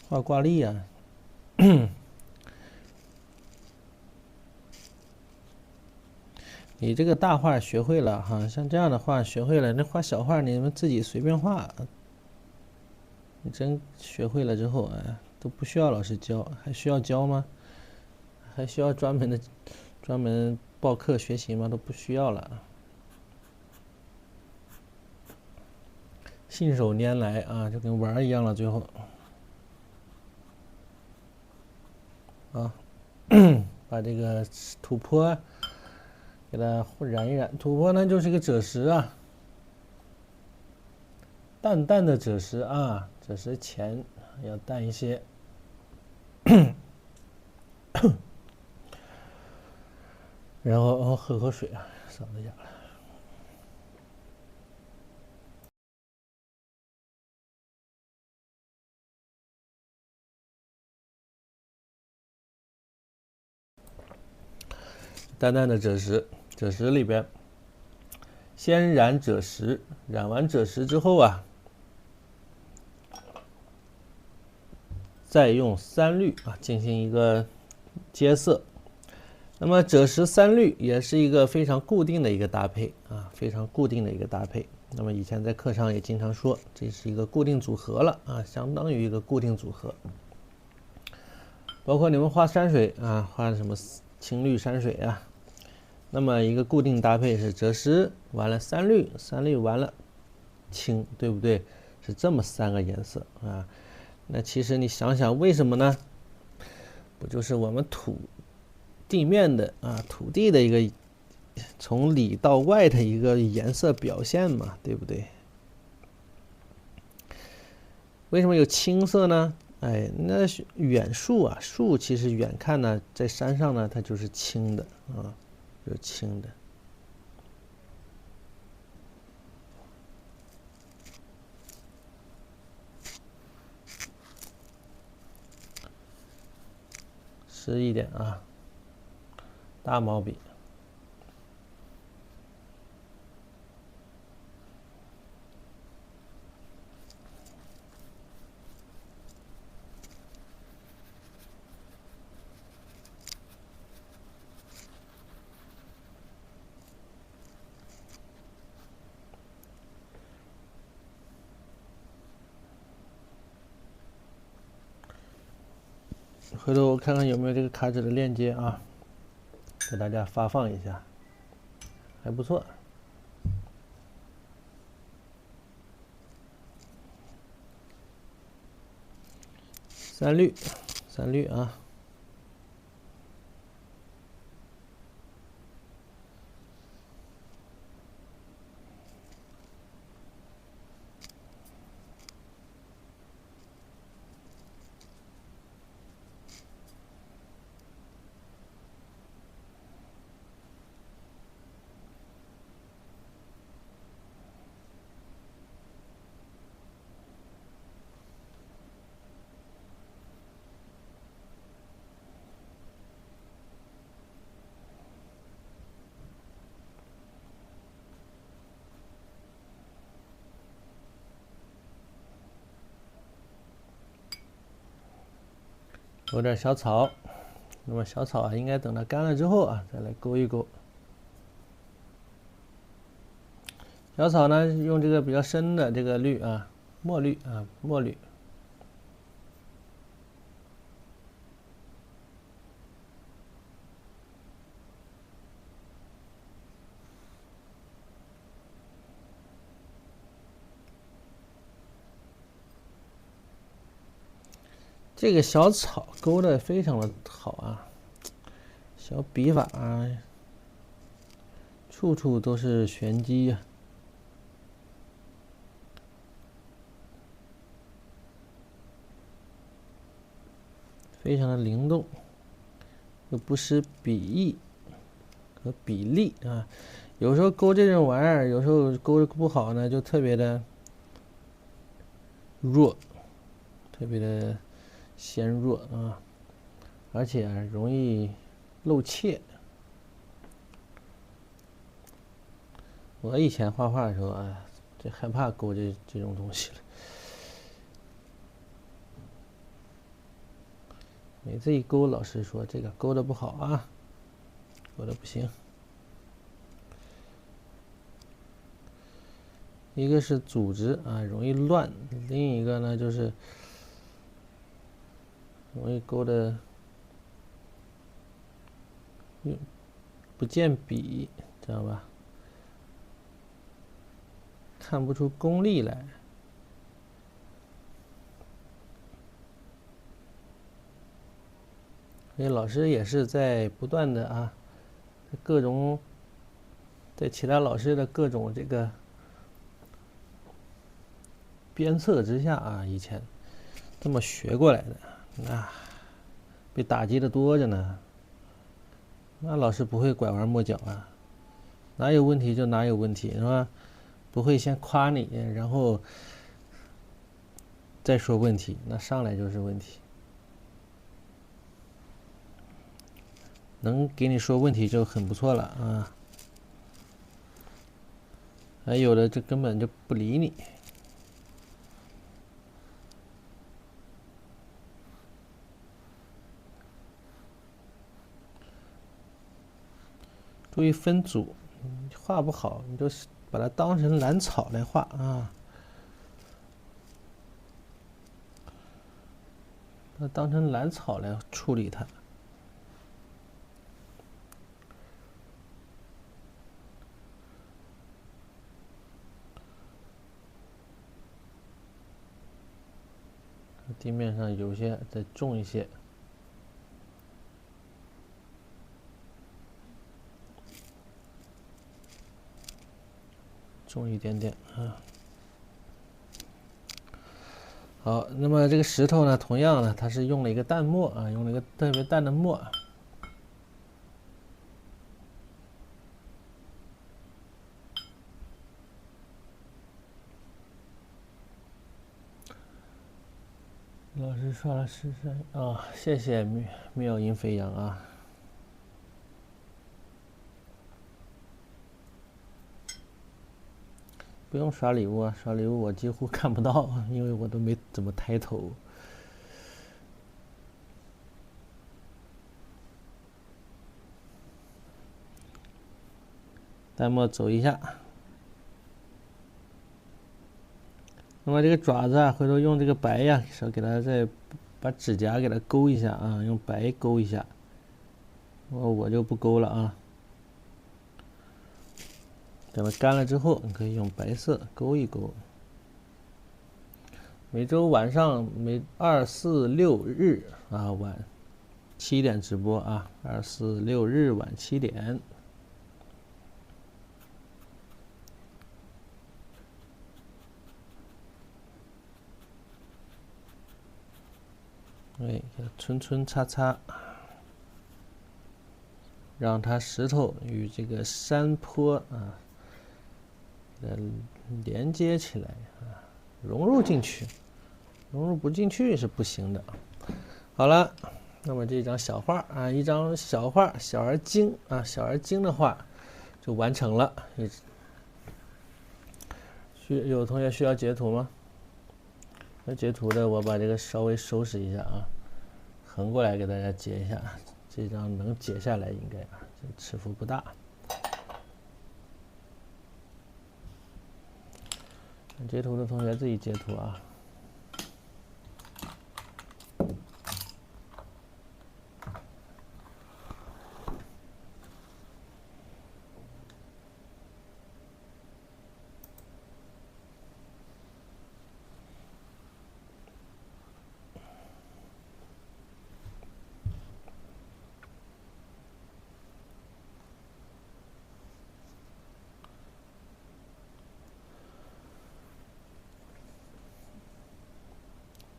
画挂历啊。你这个大画学会了哈，像这样的画学会了，那画小画你们自己随便画。你真学会了之后，哎，都不需要老师教，还需要教吗？还需要专门报课学习吗？都不需要了。信手拈来啊，就跟玩一样了。最后，啊，把这个土坡给它染一染。土坡呢就是一个赭石啊，淡淡的赭石啊，赭石浅要淡一些。然后喝口水啊，嗓子哑了。淡淡的赭石，赭石里边先染赭石，染完赭石之后啊，再用三绿啊进行一个接色。那么赭石三绿也是一个非常固定的一个搭配啊，非常固定的一个搭配。那么以前在课上也经常说，这是一个固定组合了啊，相当于一个固定组合。包括你们画山水啊，画什么青绿山水啊，那么一个固定搭配是赭石完了三绿，三绿完了青，对不对？是这么三个颜色啊。那其实你想想，为什么呢？不就是我们地面的啊，土地的一个从里到外的一个颜色表现嘛，对不对？为什么有青色呢？哎，那远树啊，树其实远看呢，在山上呢，它就是青的啊，就是青的。湿一点啊，大毛笔。回头我看看有没有这个卡纸的链接啊，给大家发放一下，还不错。三绿，三绿啊。有点小草，那么小草啊，应该等它干了之后啊，再来勾一勾。小草呢，用这个比较深的这个绿啊，墨绿啊，墨绿。这个小草勾的非常的好啊，小笔法啊，处处都是玄机呀，非常的灵动，又不失笔意和比例啊。有时候勾这种玩意儿，有时候勾的不好呢，就特别的弱，特别的纤弱啊，而且容易露怯。我以前画画的时候啊，就害怕勾这种东西了。每次一勾，老师说这个勾的不好啊，勾的不行。一个是组织啊，容易乱；另一个呢，就是容易勾的不见笔，知道吧？看不出功力来。所以老师也是在不断的啊，各种在其他老师的各种这个鞭策之下啊，以前这么学过来的，那被打击的多着呢。那老师不会拐弯抹角啊，哪有问题就哪有问题，是吧？不会先夸你，然后再说问题，那上来就是问题。能给你说问题就很不错了啊。还有的这根本就不理你。注意分组，画不好你就把它当成兰草来画啊，把它当成兰草来处理它。地面上有些再重一些，重一点点啊。好，那么这个石头呢，同样呢，它是用了一个淡墨啊，用了一个特别淡的墨。老师刷了13啊，谢谢妙音飞扬啊。不用刷礼物啊，刷礼物我几乎看不到，因为我都没怎么抬头。淡墨走一下。那么这个爪子啊，回头用这个白呀，手给它再把指甲给它勾一下啊，用白勾一下。我就不勾了啊。等它干了之后，你可以用白色勾一勾。每周晚上每2、4、6日啊晚7点直播啊，2、4、6日晚7点。哎，给它穿插插，让它石头与这个山坡啊，连接起来啊，融入进去，融入不进去是不行的。好了，那么这张小画啊，一张小画，小而精啊，小而精的画就完成了。有同学需要截图吗？要截图的，我把这个稍微收拾一下啊，横过来给大家截一下，这张能截下来应该啊，这尺幅不大。截图的同学自己截图啊。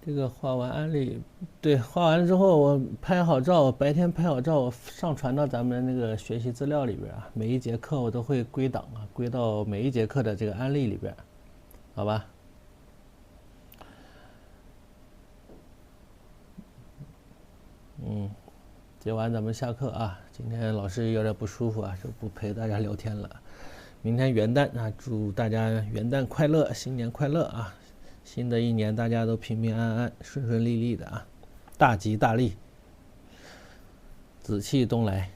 这个画完案例，对，画完之后我拍好照，白天拍好照，我上传到咱们那个学习资料里边啊。每一节课我都会归档啊，归到每一节课的这个案例里边，好吧？接完咱们下课啊。今天老师有点不舒服啊，就不陪大家聊天了。明天元旦啊，祝大家元旦快乐，新年快乐啊！新的一年大家都平平安安、顺顺利利的啊，大吉大利，紫气东来。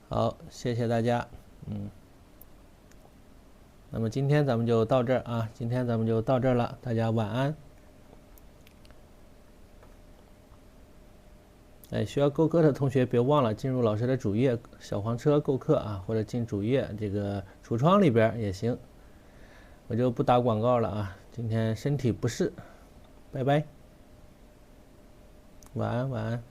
好，谢谢大家。那么今天咱们就到这儿啊，今天咱们就到这儿了，大家晚安。需要购课的同学别忘了进入老师的主页小黄车购课啊，或者进主页这个橱窗里边也行。我就不打广告了啊，今天身体不适，拜拜，晚安晚安。